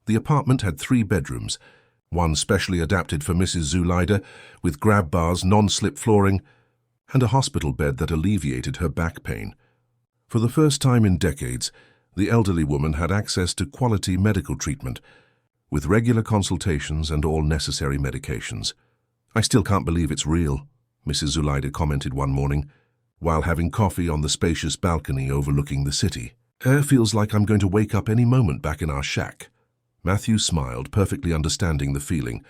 The apartment had 3 bedrooms, one specially adapted for Mrs. Zulide with grab bars, non-slip flooring, and a hospital bed that alleviated her back pain. For the first time in decades, the elderly woman had access to quality medical treatment, with regular consultations and all necessary medications. I still can't believe it's real, Mrs. Zulide commented one morning, while having coffee on the spacious balcony overlooking the city. It feels like I'm going to wake up any moment back in our shack. Matthew smiled, perfectly understanding the feeling.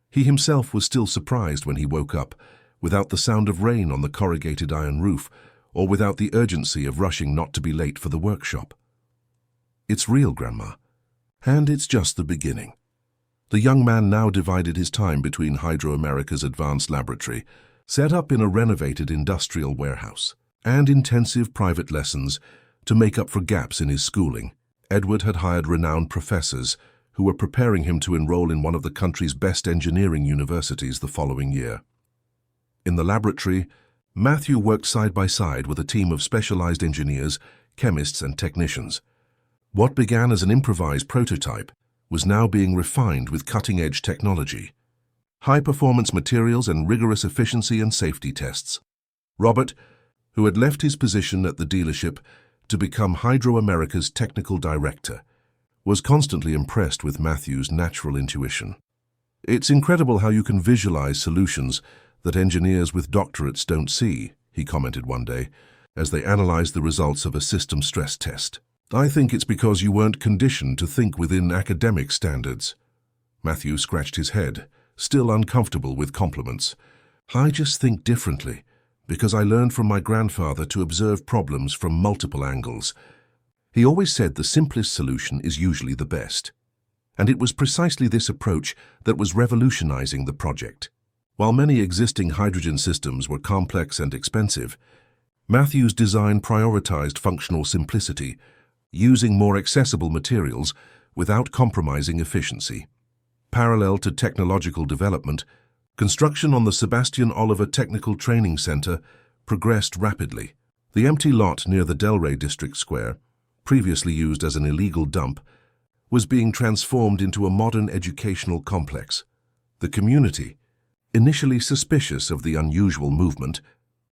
He himself was still surprised when he woke up, without the sound of rain on the corrugated iron roof, or without the urgency of rushing not to be late for the workshop. It's real, Grandma. And it's just the beginning. The young man now divided his time between Hydro America's advanced laboratory, set up in a renovated industrial warehouse, and intensive private lessons to make up for gaps in his schooling. Edward had hired renowned professors who were preparing him to enroll in one of the country's best engineering universities the following year. In the laboratory, Matthew worked side by side with a team of specialized engineers, chemists, and technicians. What began as an improvised prototype was now being refined with cutting-edge technology, high-performance materials, and rigorous efficiency and safety tests. Robert, who had left his position at the dealership to become Hydro America's technical director, was constantly impressed with Matthew's natural intuition. "It's incredible how you can visualize solutions that engineers with doctorates don't see," he commented one day, as they analyzed the results of a system stress test. "I think it's because you weren't conditioned to think within academic standards." Matthew scratched his head, still uncomfortable with compliments. "I just think differently, because I learned from my grandfather to observe problems from multiple angles. He always said the simplest solution is usually the best. And it was precisely this approach that was revolutionizing the project." While many existing hydrogen systems were complex and expensive, Matthew's design prioritized functional simplicity, using more accessible materials without compromising efficiency. Parallel to technological development, construction on the Sebastian Oliver Technical Training Center progressed rapidly. The empty lot near the Delray District Square, previously used as an illegal dump, was being transformed into a modern educational complex. The community, initially suspicious of the unusual movement,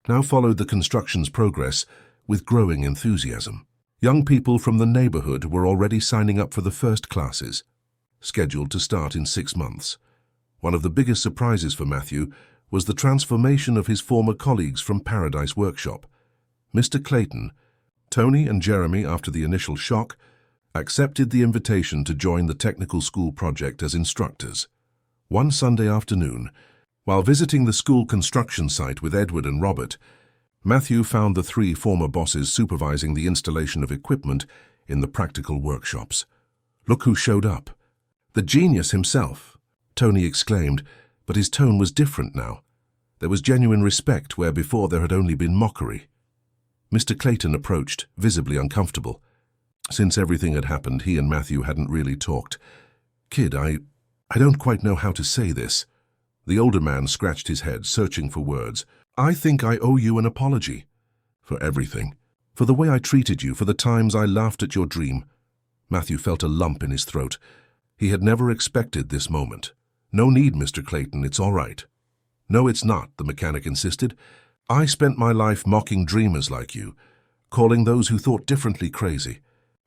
now followed the construction's progress with growing enthusiasm. Young people from the neighborhood were already signing up for the first classes, scheduled to start in 6 months. One of the biggest surprises for Matthew was the transformation of his former colleagues from Paradise Workshop. Mr. Clayton, Tony, and Jeremy, after the initial shock, accepted the invitation to join the technical school project as instructors. One Sunday afternoon, while visiting the school construction site with Edward and Robert, Matthew found the 3 former bosses supervising the installation of equipment in the practical workshops. "Look who showed up. The genius himself," Tony exclaimed, but his tone was different now. There was genuine respect where before there had only been mockery. Mr. Clayton approached, visibly uncomfortable. Since everything had happened, he and Matthew hadn't really talked. "Kid, I don't quite know how to say this." The older man scratched his head, searching for words. "I think I owe you an apology. For everything. For the way I treated you, for the times I laughed at your dream." Matthew felt a lump in his throat. He had never expected this moment. "No need, Mr. Clayton, it's all right." "No, it's not," the mechanic insisted. "I spent my life mocking dreamers like you, calling those who thought differently crazy.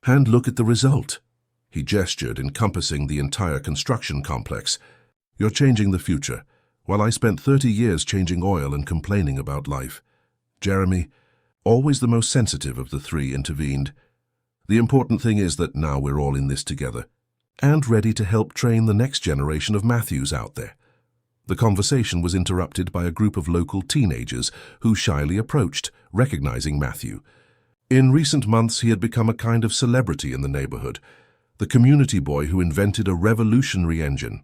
And look at the result." He gestured, encompassing the entire construction complex. "You're changing the future, while I spent 30 years changing oil and complaining about life." Jeremy, always the most sensitive of the 3, intervened. "The important thing is that now we're all in this together, and ready to help train the next generation of Matthews out there." The conversation was interrupted by a group of local teenagers who shyly approached, recognizing Matthew. In recent months, he had become a kind of celebrity in the neighborhood, the community boy who invented a revolutionary engine.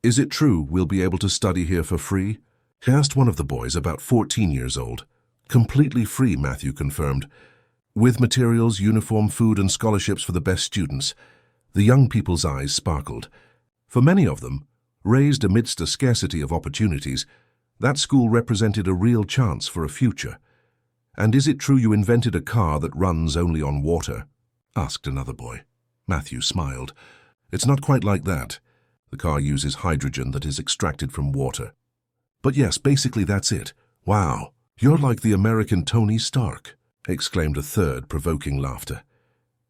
"Is it true we'll be able to study here for free?" asked one of the boys, about 14 years old. "Completely free," Matthew confirmed, "with materials, uniform, food, and scholarships for the best students." The young people's eyes sparkled. For many of them, raised amidst a scarcity of opportunities, that school represented a real chance for a future. "And is it true you invented a car that runs only on water?" asked another boy. Matthew smiled. "It's not quite like that. The car uses hydrogen that is extracted from water. But yes, basically that's it." "Wow, you're like the American Tony Stark," exclaimed a third, provoking laughter.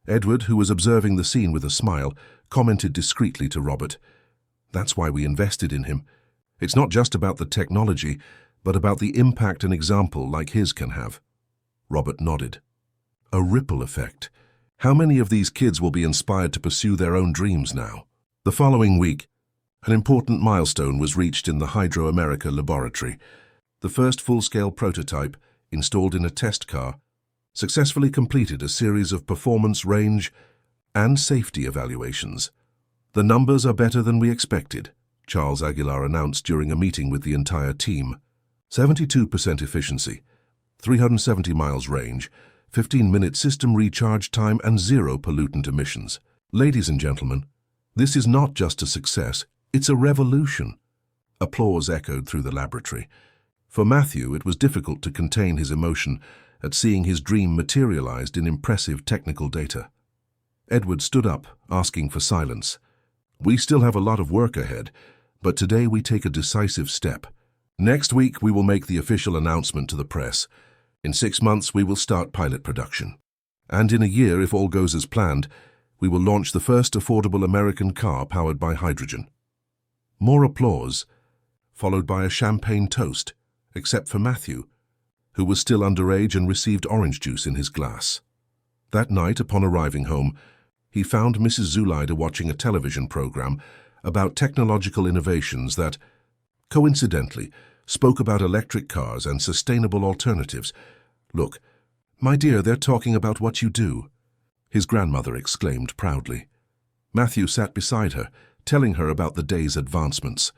Edward, who was observing the scene with a smile, commented discreetly to Robert, "That's why we invested in him. It's not just about the technology, but about the impact an example like his can have." Robert nodded. "A ripple effect. How many of these kids will be inspired to pursue their own dreams now?" The following week, An important milestone was reached in the Hydro America laboratory. The first full-scale prototype, installed in a test car, successfully completed a series of performance, range, and safety evaluations. "The numbers are better than we expected," Charles Aguilar announced during a meeting with the entire team. 72% efficiency, 370 miles range, 15-minute system recharge time, and 0 pollutant emissions. Ladies and gentlemen, this is not just a success, it's a revolution. Applause echoed through the laboratory. For Matthew, it was difficult to contain his emotion at seeing his dream materialized in impressive technical data. Edward stood up, asking for silence. "We still have a lot of work ahead, but today we take a decisive step. Next week, we will make the official announcement to the press. In 6 months, we will start pilot production. And in a year, if all goes as planned, we will launch the first affordable American car powered by hydrogen." More applause, followed by a champagne toast, except for Matthew, who was still underage and received orange juice in his glass. That night, upon arriving home, he found Mrs. Zulaida watching a television program about technological innovations that, coincidentally, spoke about electric cars and sustainable alternatives. "Look, my dear, they're talking about what you do," his grandmother exclaimed proudly. Matthew sat beside her, telling her about the day's advancements.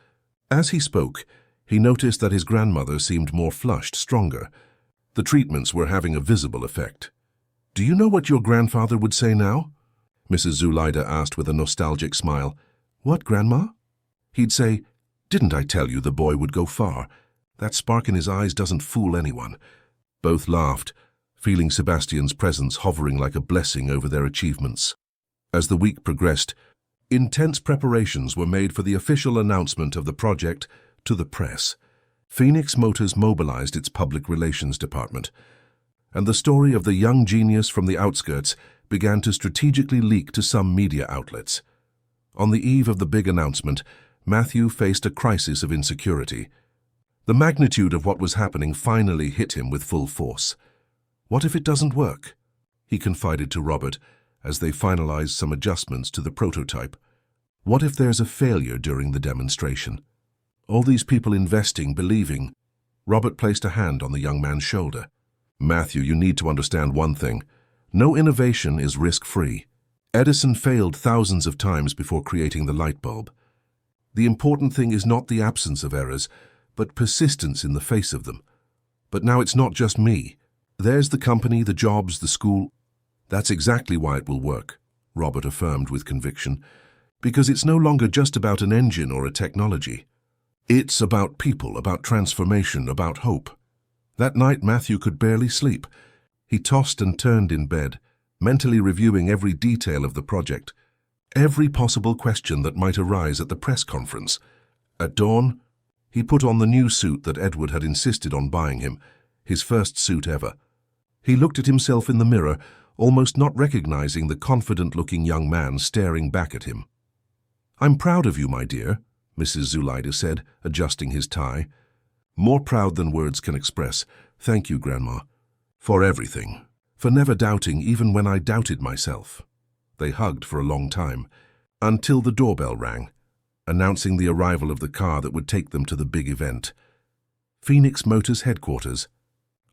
As he spoke, he noticed that his grandmother seemed more flushed, stronger. The treatments were having a visible effect. "Do you know what your grandfather would say now?" Mrs. Zulaida asked with a nostalgic smile. "What, Grandma?" "He'd say, 'Didn't I tell you the boy would go far? That spark in his eyes doesn't fool anyone.'" Both laughed, feeling Sebastian's presence hovering like a blessing over their achievements. As the week progressed, intense preparations were made for the official announcement of the project to the press. Phoenix Motors mobilized its public relations department, and the story of the young genius from the outskirts began to strategically leak to some media outlets. On the eve of the big announcement, Matthew faced a crisis of insecurity. The magnitude of what was happening finally hit him with full force. "What if it doesn't work?" he confided to Robert as they finalized some adjustments to the prototype. "What if there's a failure during the demonstration? All these people investing, believing." Robert placed a hand on the young man's shoulder. "Matthew, you need to understand one thing. No innovation is risk-free. Edison failed thousands of times before creating the light bulb. The important thing is not the absence of errors, but persistence in the face of them. But now it's not just me. There's the company, the jobs, the school. That's exactly why it will work," Robert affirmed with conviction, "because it's no longer just about an engine or a technology. It's about people, about transformation, about hope." That night, Matthew could barely sleep. He tossed and turned in bed, mentally reviewing every detail of the project, every possible question that might arise at the press conference. At dawn, he put on the new suit that Edward had insisted on buying him, his first suit ever. He looked at himself in the mirror, almost not recognizing the confident-looking young man staring back at him. "I'm proud of you, my dear," Mrs. Zulaida said, adjusting his tie. "More proud than words can express. Thank you, Grandma, for everything, for never doubting even when I doubted myself." They hugged for a long time, until the doorbell rang, announcing the arrival of the car that would take them to the big event. Phoenix Motors headquarters,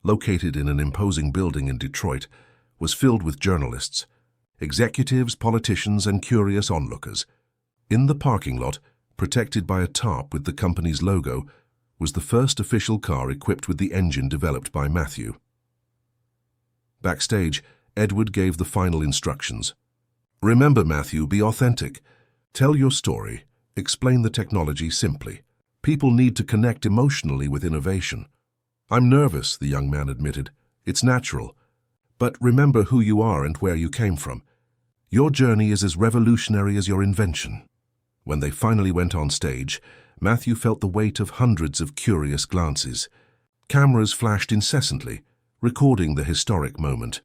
located in an imposing building in Detroit, was filled with journalists, executives, politicians, and curious onlookers. In the parking lot, protected by a tarp with the company's logo, was the first official car equipped with the engine developed by Matthew. Backstage, Edward gave the final instructions. "Remember, Matthew, be authentic. Tell your story. Explain the technology simply. People need to connect emotionally with innovation." "I'm nervous," the young man admitted. "It's natural. But remember who you are and where you came from. Your journey is as revolutionary as your invention." When they finally went on stage, Matthew felt the weight of hundreds of curious glances. Cameras flashed incessantly, recording the historic moment.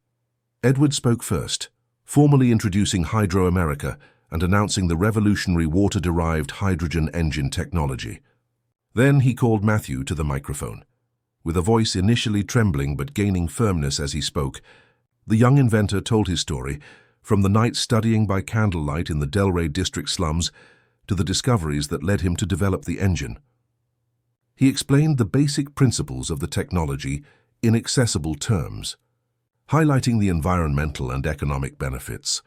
Edward spoke first, formally introducing Hydro America and announcing the revolutionary water-derived hydrogen engine technology. Then he called Matthew to the microphone. With a voice initially trembling but gaining firmness as he spoke, the young inventor told his story, from the night studying by candlelight in the Delray district slums to the discoveries that led him to develop the engine. He explained the basic principles of the technology in accessible terms, highlighting the environmental and economic benefits.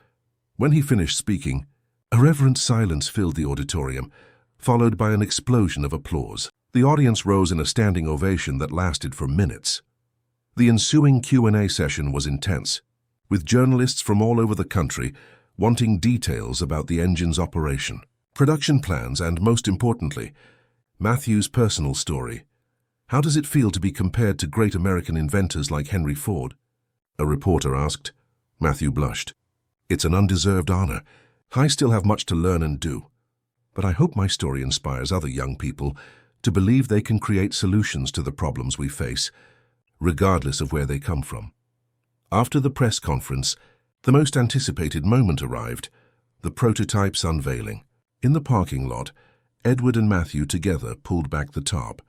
When he finished speaking, a reverent silence filled the auditorium, followed by an explosion of applause. The audience rose in a standing ovation that lasted for minutes. The ensuing Q&A session was intense, with journalists from all over the country wanting details about the engine's operation, production plans, and, most importantly, Matthew's personal story. How does it feel to be compared to great American inventors like Henry Ford? A reporter asked. Matthew blushed. It's an undeserved honor. I still have much to learn and do, but I hope my story inspires other young people to believe they can create solutions to the problems we face, regardless of where they come from. After the press conference, the most anticipated moment arrived, the prototype's unveiling. In the parking lot, Edward and Matthew together pulled back the tarp,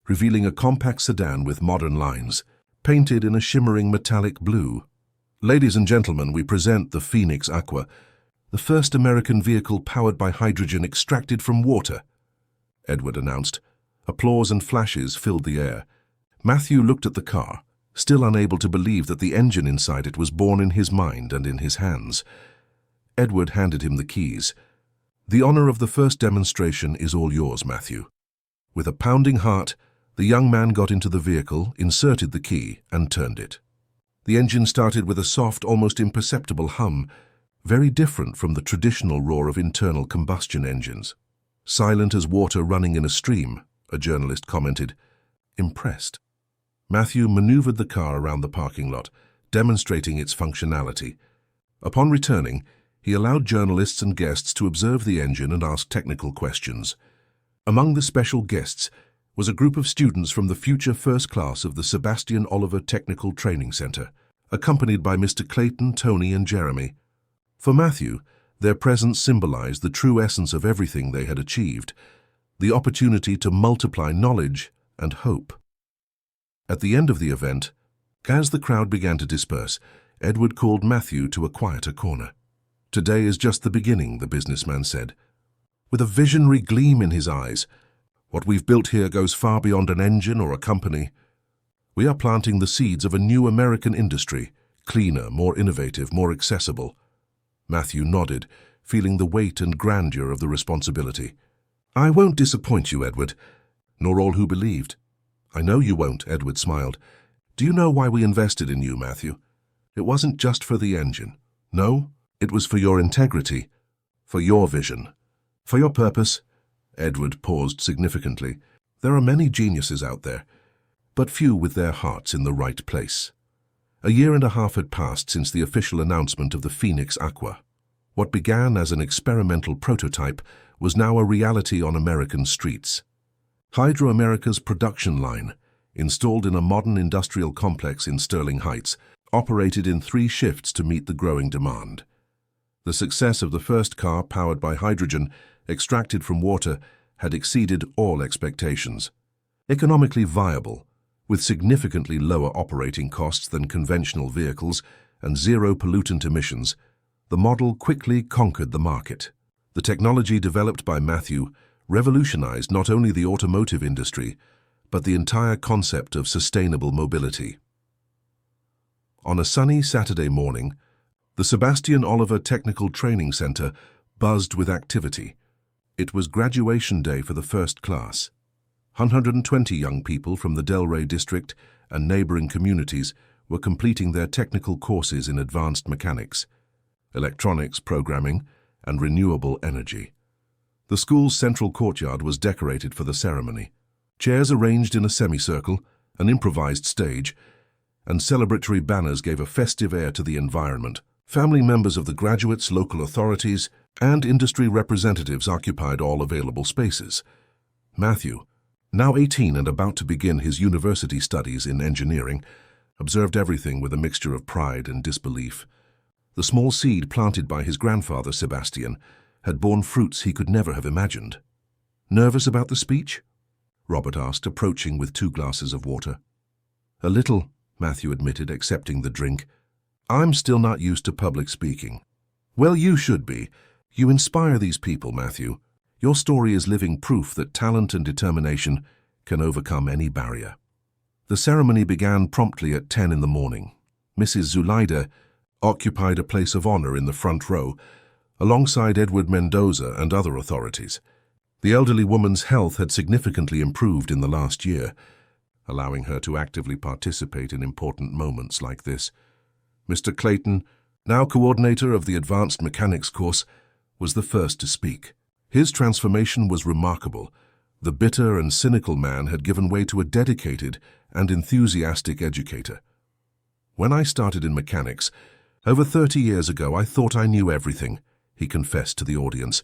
revealing a compact sedan with modern lines, painted in a shimmering metallic blue. Ladies and gentlemen, we present the Phoenix Aqua, the first American vehicle powered by hydrogen extracted from water, Edward announced. Applause and flashes filled the air. Matthew looked at the car, still unable to believe that the engine inside it was born in his mind and in his hands. Edward handed him the keys. The honor of the first demonstration is all yours, Matthew. With a pounding heart, the young man got into the vehicle, inserted the key, and turned it. The engine started with a soft, almost imperceptible hum, very different from the traditional roar of internal combustion engines. Silent as water running in a stream, a journalist commented. Impressed. Matthew maneuvered the car around the parking lot, demonstrating its functionality. Upon returning, he allowed journalists and guests to observe the engine and ask technical questions. Among the special guests was a group of students from the future first class of the Sebastian Oliver Technical Training Center, accompanied by Mr. Clayton, Tony, and Jeremy. For Matthew, their presence symbolized the true essence of everything they had achieved, the opportunity to multiply knowledge and hope. At the end of the event, as the crowd began to disperse, Edward called Matthew to a quieter corner. Today is just the beginning, the businessman said, with a visionary gleam in his eyes. What we've built here goes far beyond an engine or a company. We are planting the seeds of a new American industry, cleaner, more innovative, more accessible. Matthew nodded, feeling the weight and grandeur of the responsibility. I won't disappoint you, Edward, nor all who believed. I know you won't, Edward smiled. Do you know why we invested in you, Matthew? It wasn't just for the engine. No, it was for your integrity, for your vision, for your purpose. Edward paused significantly. There are many geniuses out there, but few with their hearts in the right place. A year and a half had passed since the official announcement of the Phoenix Aqua. What began as an experimental prototype was now a reality on American streets. Hydro America's production line, installed in a modern industrial complex in Sterling Heights, operated in 3 shifts to meet the growing demand. The success of the first car powered by hydrogen, extracted from water, had exceeded all expectations. Economically viable, with significantly lower operating costs than conventional vehicles and zero pollutant emissions, the model quickly conquered the market. The technology developed by Matthew revolutionized not only the automotive industry, but the entire concept of sustainable mobility. On a sunny Saturday morning, the Sebastian Oliver Technical Training Center buzzed with activity. It was graduation day for the first class. 120 young people from the Delray district and neighboring communities were completing their technical courses in advanced mechanics, electronics programming, and renewable energy. The school's central courtyard was decorated for the ceremony. Chairs arranged in a semicircle, an improvised stage, and celebratory banners gave a festive air to the environment. Family members of the graduates, local authorities, and industry representatives occupied all available spaces. Matthew, now 18 and about to begin his university studies in engineering, observed everything with a mixture of pride and disbelief. The small seed planted by his grandfather, Sebastian, had borne fruits he could never have imagined. Nervous about the speech? Robert asked, approaching with 2 glasses of water. A little, Matthew admitted, accepting the drink. I'm still not used to public speaking. Well, you should be. You inspire these people, Matthew. Your story is living proof that talent and determination can overcome any barrier. The ceremony began promptly at 10 in the morning. Mrs. Zulaida occupied a place of honor in the front row, alongside Edward Mendoza and other authorities. The elderly woman's health had significantly improved in the last year, allowing her to actively participate in important moments like this. Mr. Clayton, now coordinator of the Advanced Mechanics course, was the first to speak. His transformation was remarkable. The bitter and cynical man had given way to a dedicated and enthusiastic educator. When I started in mechanics, over 30 years ago, I thought I knew everything, he confessed to the audience.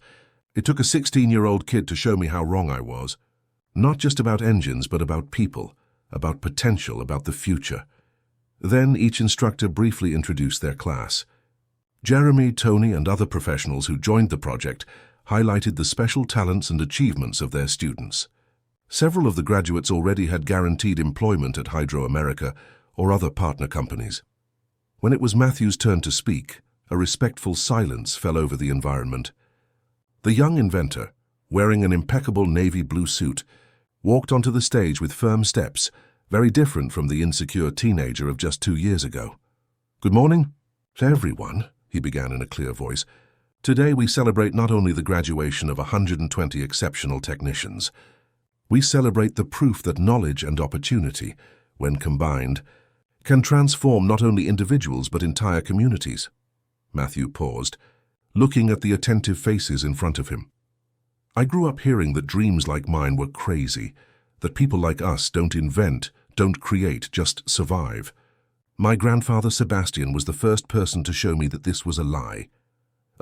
It took a 16-year-old kid to show me how wrong I was. Not just about engines, but about people, about potential, about the future. Then each instructor briefly introduced their class. Jeremy, Tony, and other professionals who joined the project highlighted the special talents and achievements of their students. Several of the graduates already had guaranteed employment at Hydro America or other partner companies. When it was Matthew's turn to speak, a respectful silence fell over the environment. The young inventor, wearing an impeccable navy blue suit, walked onto the stage with firm steps, very different from the insecure teenager of just 2 years ago. "Good morning to everyone," he began in a clear voice. "Today we celebrate not only the graduation of 120 exceptional technicians, we celebrate the proof that knowledge and opportunity, when combined, can transform not only individuals but entire communities." Matthew paused, looking at the attentive faces in front of him. "I grew up hearing that dreams like mine were crazy, that people like us don't invent, don't create, just survive. My grandfather Sebastian was the first person to show me that this was a lie."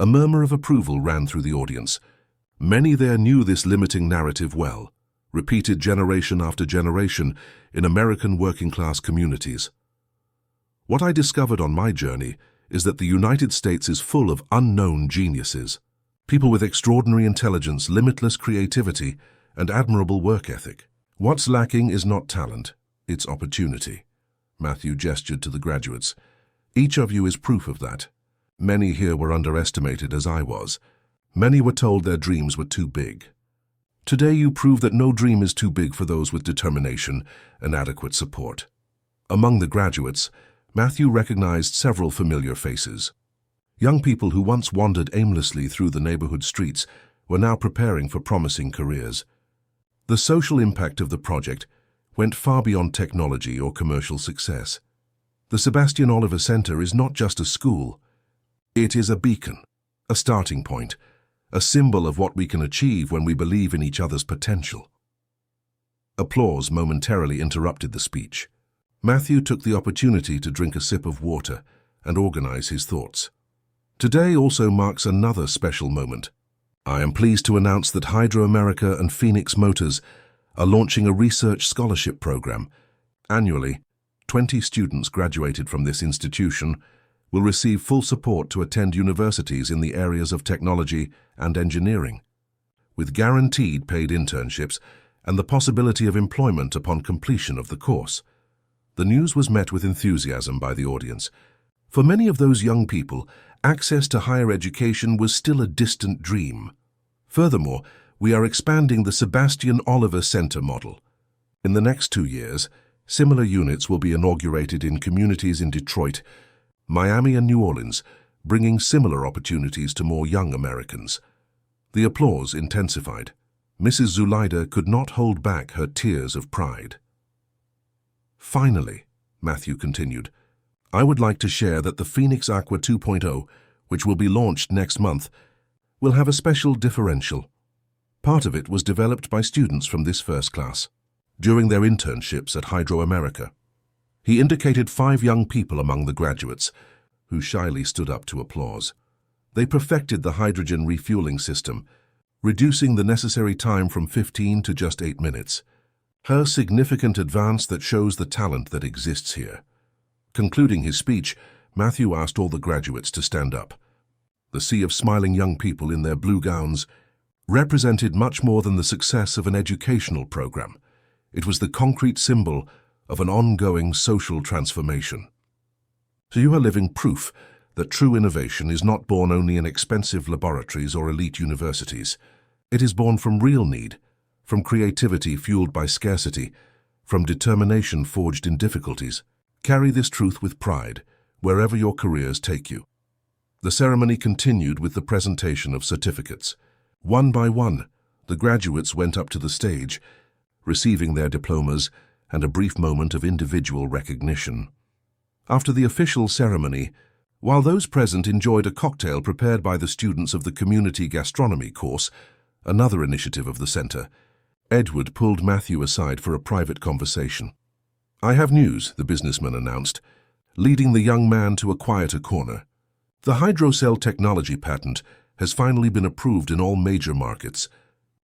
A murmur of approval ran through the audience. Many there knew this limiting narrative well, repeated generation after generation in American working-class communities. What I discovered on my journey is that the United States is full of unknown geniuses, people with extraordinary intelligence, limitless creativity, and admirable work ethic. What's lacking is not talent, it's opportunity. Matthew gestured to the graduates. Each of you is proof of that. Many here were underestimated, as I was. Many were told their dreams were too big. Today you prove that no dream is too big for those with determination and adequate support. Among the graduates, Matthew recognized several familiar faces. Young people who once wandered aimlessly through the neighborhood streets were now preparing for promising careers. The social impact of the project went far beyond technology or commercial success. The Sebastian Oliver Center is not just a school. It is a beacon, a starting point, a symbol of what we can achieve when we believe in each other's potential. Applause momentarily interrupted the speech. Matthew took the opportunity to drink a sip of water and organize his thoughts. Today also marks another special moment. I am pleased to announce that Hydro America and Phoenix Motors are launching a research scholarship program. Annually, 20 students graduated from this institution will receive full support to attend universities in the areas of technology and engineering, with guaranteed paid internships and the possibility of employment upon completion of the course. The news was met with enthusiasm by the audience. For many of those young people, access to higher education was still a distant dream. Furthermore, we are expanding the Sebastian Oliver Center model. In the next 2 years, similar units will be inaugurated in communities in Detroit, Miami, and New Orleans, bringing similar opportunities to more young Americans. The applause intensified. Mrs. Zulaida could not hold back her tears of pride. "Finally," Matthew continued, "I would like to share that the Phoenix Aqua 2.0, which will be launched next month, will have a special differential. Part of it was developed by students from this first class during their internships at Hydro America." He indicated 5 young people among the graduates, who shyly stood up to applause. They perfected the hydrogen refueling system, reducing the necessary time from 15 to just 8 minutes. Her significant advance that shows the talent that exists here. Concluding his speech, Matthew asked all the graduates to stand up. The sea of smiling young people in their blue gowns represented much more than the success of an educational program. It was the concrete symbol of an ongoing social transformation. So you are living proof that true innovation is not born only in expensive laboratories or elite universities. It is born from real need, from creativity fueled by scarcity, from determination forged in difficulties. Carry this truth with pride, wherever your careers take you. The ceremony continued with the presentation of certificates. One by one, the graduates went up to the stage, receiving their diplomas and a brief moment of individual recognition. After the official ceremony, while those present enjoyed a cocktail prepared by the students of the Community Gastronomy course, another initiative of the center, Edward pulled Matthew aside for a private conversation. "I have news," the businessman announced, leading the young man to a quieter corner. "The hydrocell technology patent has finally been approved in all major markets: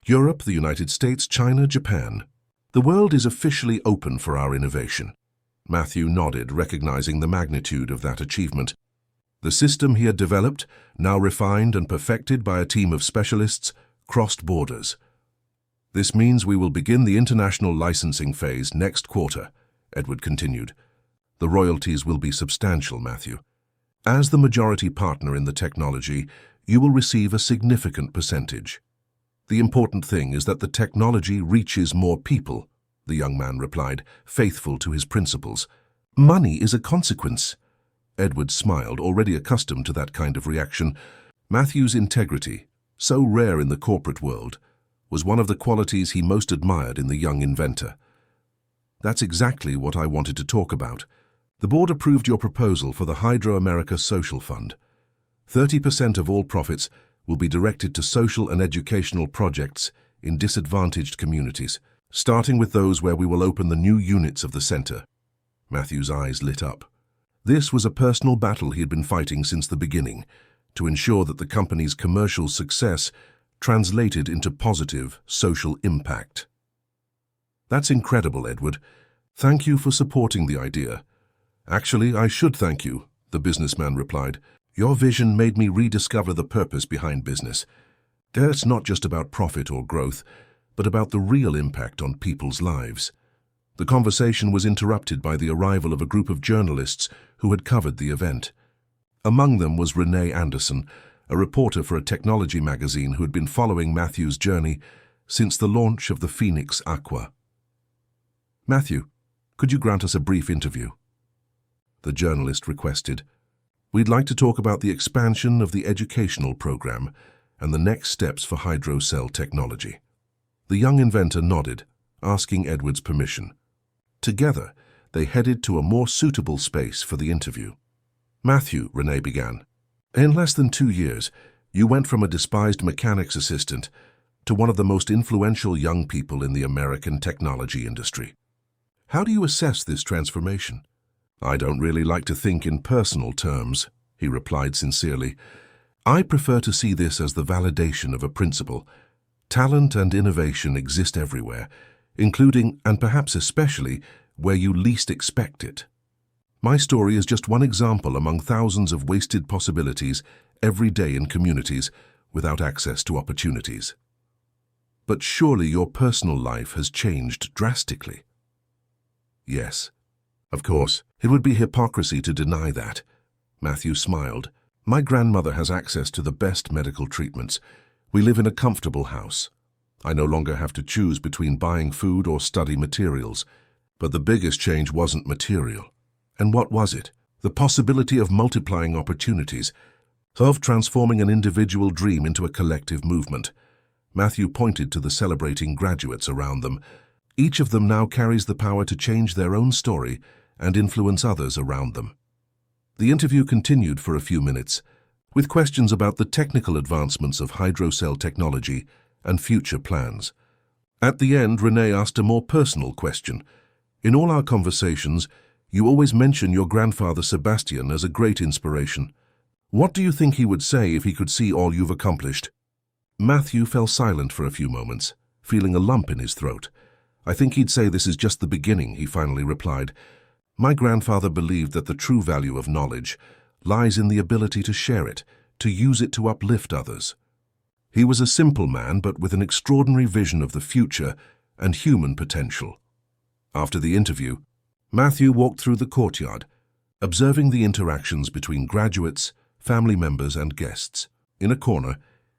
Europe, the United States, China, Japan. The world is officially open for our innovation." Matthew nodded, recognizing the magnitude of that achievement. The system he had developed, now refined and perfected by a team of specialists, crossed borders. "This means we will begin the international licensing phase next quarter," Edward continued. "The royalties will be substantial, Matthew. As the majority partner in the technology, you will receive a significant percentage. The important thing is that the technology reaches more people," the young man replied, faithful to his principles. "Money is a consequence." Edward smiled, already accustomed to that kind of reaction. Matthew's integrity, so rare in the corporate world, was one of the qualities he most admired in the young inventor. "That's exactly what I wanted to talk about. The board approved your proposal for the Hydro America Social Fund. 30% of all profits will be directed to social and educational projects in disadvantaged communities, starting with those where we will open the new units of the center." Matthew's eyes lit up. This was a personal battle he had been fighting since the beginning, to ensure that the company's commercial success translated into positive social impact. "That's incredible, Edward. Thank you for supporting the idea." "Actually, I should thank you," the businessman replied. "Your vision made me rediscover the purpose behind business. It's not just about profit or growth, but about the real impact on people's lives." The conversation was interrupted by the arrival of a group of journalists who had covered the event. Among them was Renee Anderson, a reporter for a technology magazine who had been following Matthew's journey since the launch of the Phoenix Aqua. "Matthew, could you grant us a brief interview?" The journalist requested. "We'd like to talk about the expansion of the educational program and the next steps for hydrocell technology." The young inventor nodded, asking Edward's permission. Together, they headed to a more suitable space for the interview. "Matthew," Renee began, "in less than 2 years, you went from a despised mechanics assistant to one of the most influential young people in the American technology industry. How do you assess this transformation?" "I don't really like to think in personal terms," he replied sincerely. "I prefer to see this as the validation of a principle. Talent and innovation exist everywhere, including, and perhaps especially, where you least expect it. My story is just one example among thousands of wasted possibilities every day in communities without access to opportunities." "But surely your personal life has changed drastically." "Yes, of course. It would be hypocrisy to deny that." Matthew smiled. "My grandmother has access to the best medical treatments. We live in a comfortable house. I no longer have to choose between buying food or study materials. But the biggest change wasn't material. And what was it? The possibility of multiplying opportunities, of transforming an individual dream into a collective movement." Matthew pointed to the celebrating graduates around them. Each of them now carries the power to change their own story and influence others around them. The interview continued for a few minutes, with questions about the technical advancements of hydrocell technology and future plans. At the end, Renee asked a more personal question. "In all our conversations, you always mention your grandfather Sebastian as a great inspiration. What do you think he would say if he could see all you've accomplished?" Matthew fell silent for a few moments, feeling a lump in his throat. "I think he'd say this is just the beginning," he finally replied. "My grandfather believed that the true value of knowledge lies in the ability to share it, to use it to uplift others. He was a simple man, but with an extraordinary vision of the future and human potential." After the interview, Matthew walked through the courtyard, observing the interactions between graduates, family members, and guests. In a corner,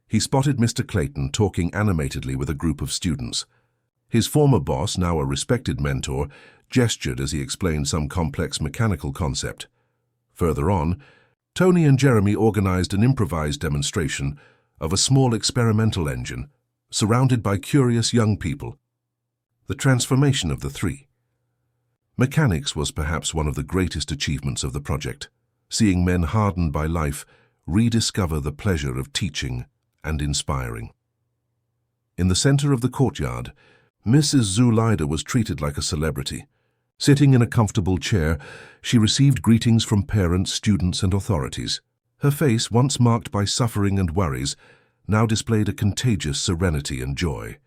He spotted Mr. Clayton talking animatedly with a group of students. His former boss, now a respected mentor, gestured as he explained some complex mechanical concept. Further on, Tony and Jeremy organized an improvised demonstration of a small experimental engine, surrounded by curious young people. The transformation of the three. Mechanics was perhaps one of the greatest achievements of the project, seeing men hardened by life rediscover the pleasure of teaching and inspiring. In the center of the courtyard, Mrs. Zuleida was treated like a celebrity. Sitting in a comfortable chair, she received greetings from parents, students, and authorities. Her face, once marked by suffering and worries, now displayed a contagious serenity and joy.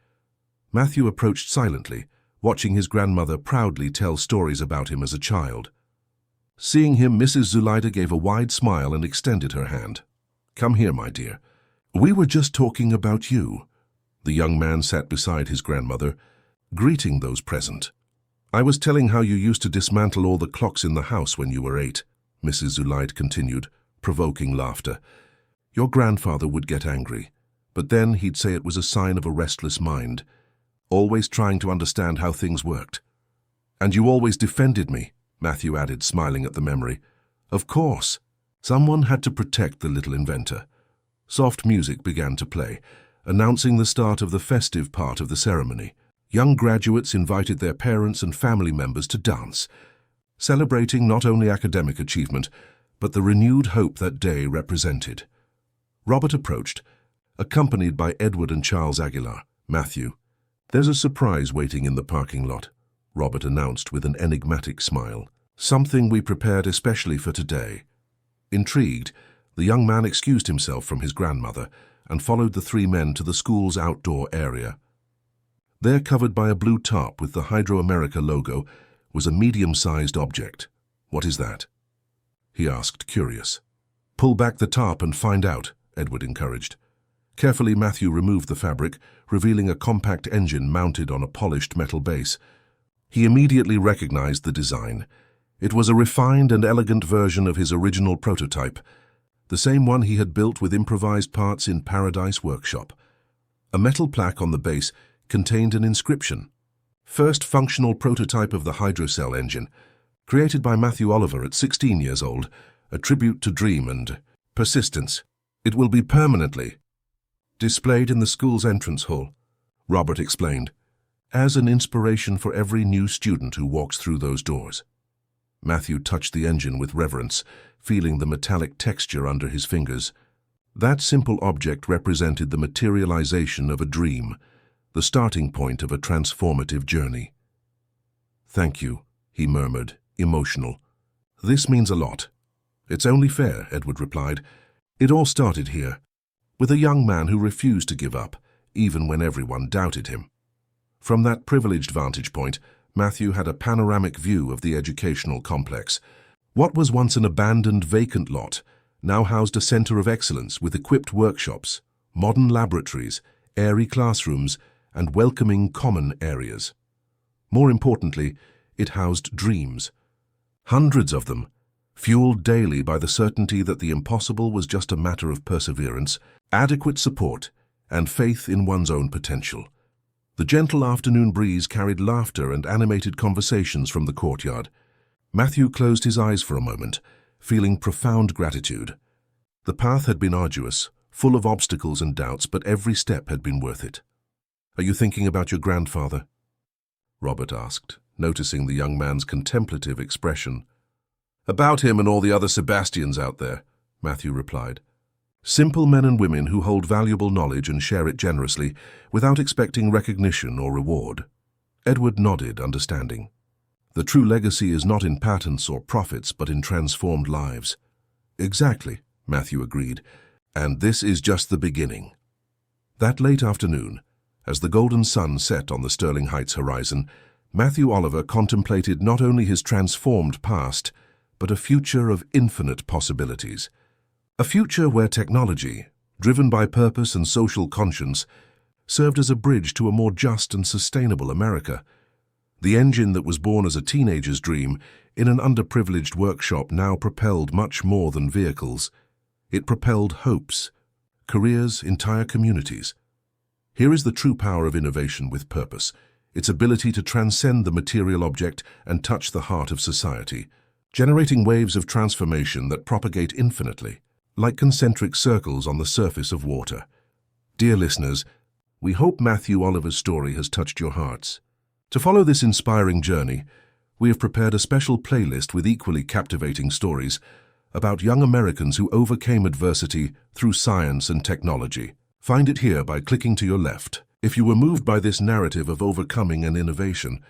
Matthew approached silently, watching his grandmother proudly tell stories about him as a child. Seeing him, Mrs. Zuleida gave a wide smile and extended her hand. "Come here, my dear. We were just talking about you." The young man sat beside his grandmother, greeting those present. "I was telling how you used to dismantle all the clocks in the house when you were 8, Mrs. Zuleida continued, provoking laughter. "Your grandfather would get angry, but then he'd say it was a sign of a restless mind, always trying to understand how things worked. And you always defended me," Matthew added, smiling at the memory. "Of course. Someone had to protect the little inventor." Soft music began to play, announcing the start of the festive part of the ceremony. Young graduates invited their parents and family members to dance, celebrating not only academic achievement, but the renewed hope that day represented. Robert approached, accompanied by Edward and Charles Aguilar. "Matthew, there's a surprise waiting in the parking lot," Robert announced with an enigmatic smile. "Something we prepared especially for today." Intrigued, the young man excused himself from his grandmother and followed the three men to the school's outdoor area. There, covered by a blue tarp with the Hydro America logo, was a medium-sized object. "What is that?" he asked, curious. "Pull back the tarp and find out," Edward encouraged. Carefully, Matthew removed the fabric, revealing a compact engine mounted on a polished metal base. He immediately recognized the design. It was a refined and elegant version of his original prototype, the same one he had built with improvised parts in Paradise Workshop. A metal plaque on the base contained an inscription: "First functional prototype of the Hydrocell engine, created by Matthew Oliver at 16 years old, a tribute to dream and persistence. It will be permanently displayed in the school's entrance hall," Robert explained, "as an inspiration for every new student who walks through those doors." Matthew touched the engine with reverence, feeling the metallic texture under his fingers. That simple object represented the materialization of a dream, the starting point of a transformative journey. "Thank you," he murmured, emotional. "This means a lot." "It's only fair," Edward replied. "It all started here, with a young man who refused to give up, even when everyone doubted him." From that privileged vantage point, Matthew had a panoramic view of the educational complex. What was once an abandoned, vacant lot now housed a center of excellence with equipped workshops, modern laboratories, airy classrooms, and welcoming common areas. More importantly, it housed dreams. Hundreds of them, fueled daily by the certainty that the impossible was just a matter of perseverance, adequate support, and faith in one's own potential. The gentle afternoon breeze carried laughter and animated conversations from the courtyard. Matthew closed his eyes for a moment, feeling profound gratitude. The path had been arduous, full of obstacles and doubts, but every step had been worth it. "Are you thinking about your grandfather?" Robert asked, noticing the young man's contemplative expression. "About him and all the other Sebastians out there," Matthew replied. "Simple men and women who hold valuable knowledge and share it generously, without expecting recognition or reward." Edward nodded, understanding. "The true legacy is not in patents or profits, but in transformed lives." "Exactly," Matthew agreed, "and this is just the beginning." That late afternoon, as the golden sun set on the Sterling Heights horizon, Matthew Oliver contemplated not only his transformed past, but a future of infinite possibilities. A future where technology, driven by purpose and social conscience, served as a bridge to a more just and sustainable America. The engine that was born as a teenager's dream in an underprivileged workshop now propelled much more than vehicles. It propelled hopes, careers, entire communities. Here is the true power of innovation with purpose, its ability to transcend the material object and touch the heart of society, generating waves of transformation that propagate infinitely, like concentric circles on the surface of water. Dear listeners, we hope Matthew Oliver's story has touched your hearts. To follow this inspiring journey, we have prepared a special playlist with equally captivating stories about young Americans who overcame adversity through science and technology. Find it here by clicking to your left. If you were moved by this narrative of overcoming and innovation,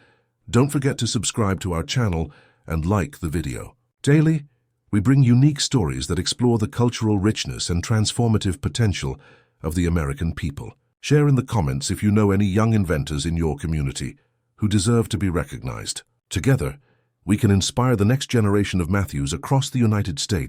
don't forget to subscribe to our channel and like the video. Daily, we bring unique stories that explore the cultural richness and transformative potential of the American people. Share in the comments if you know any young inventors in your community who deserve to be recognized. Together, we can inspire the next generation of Matthews across the United States.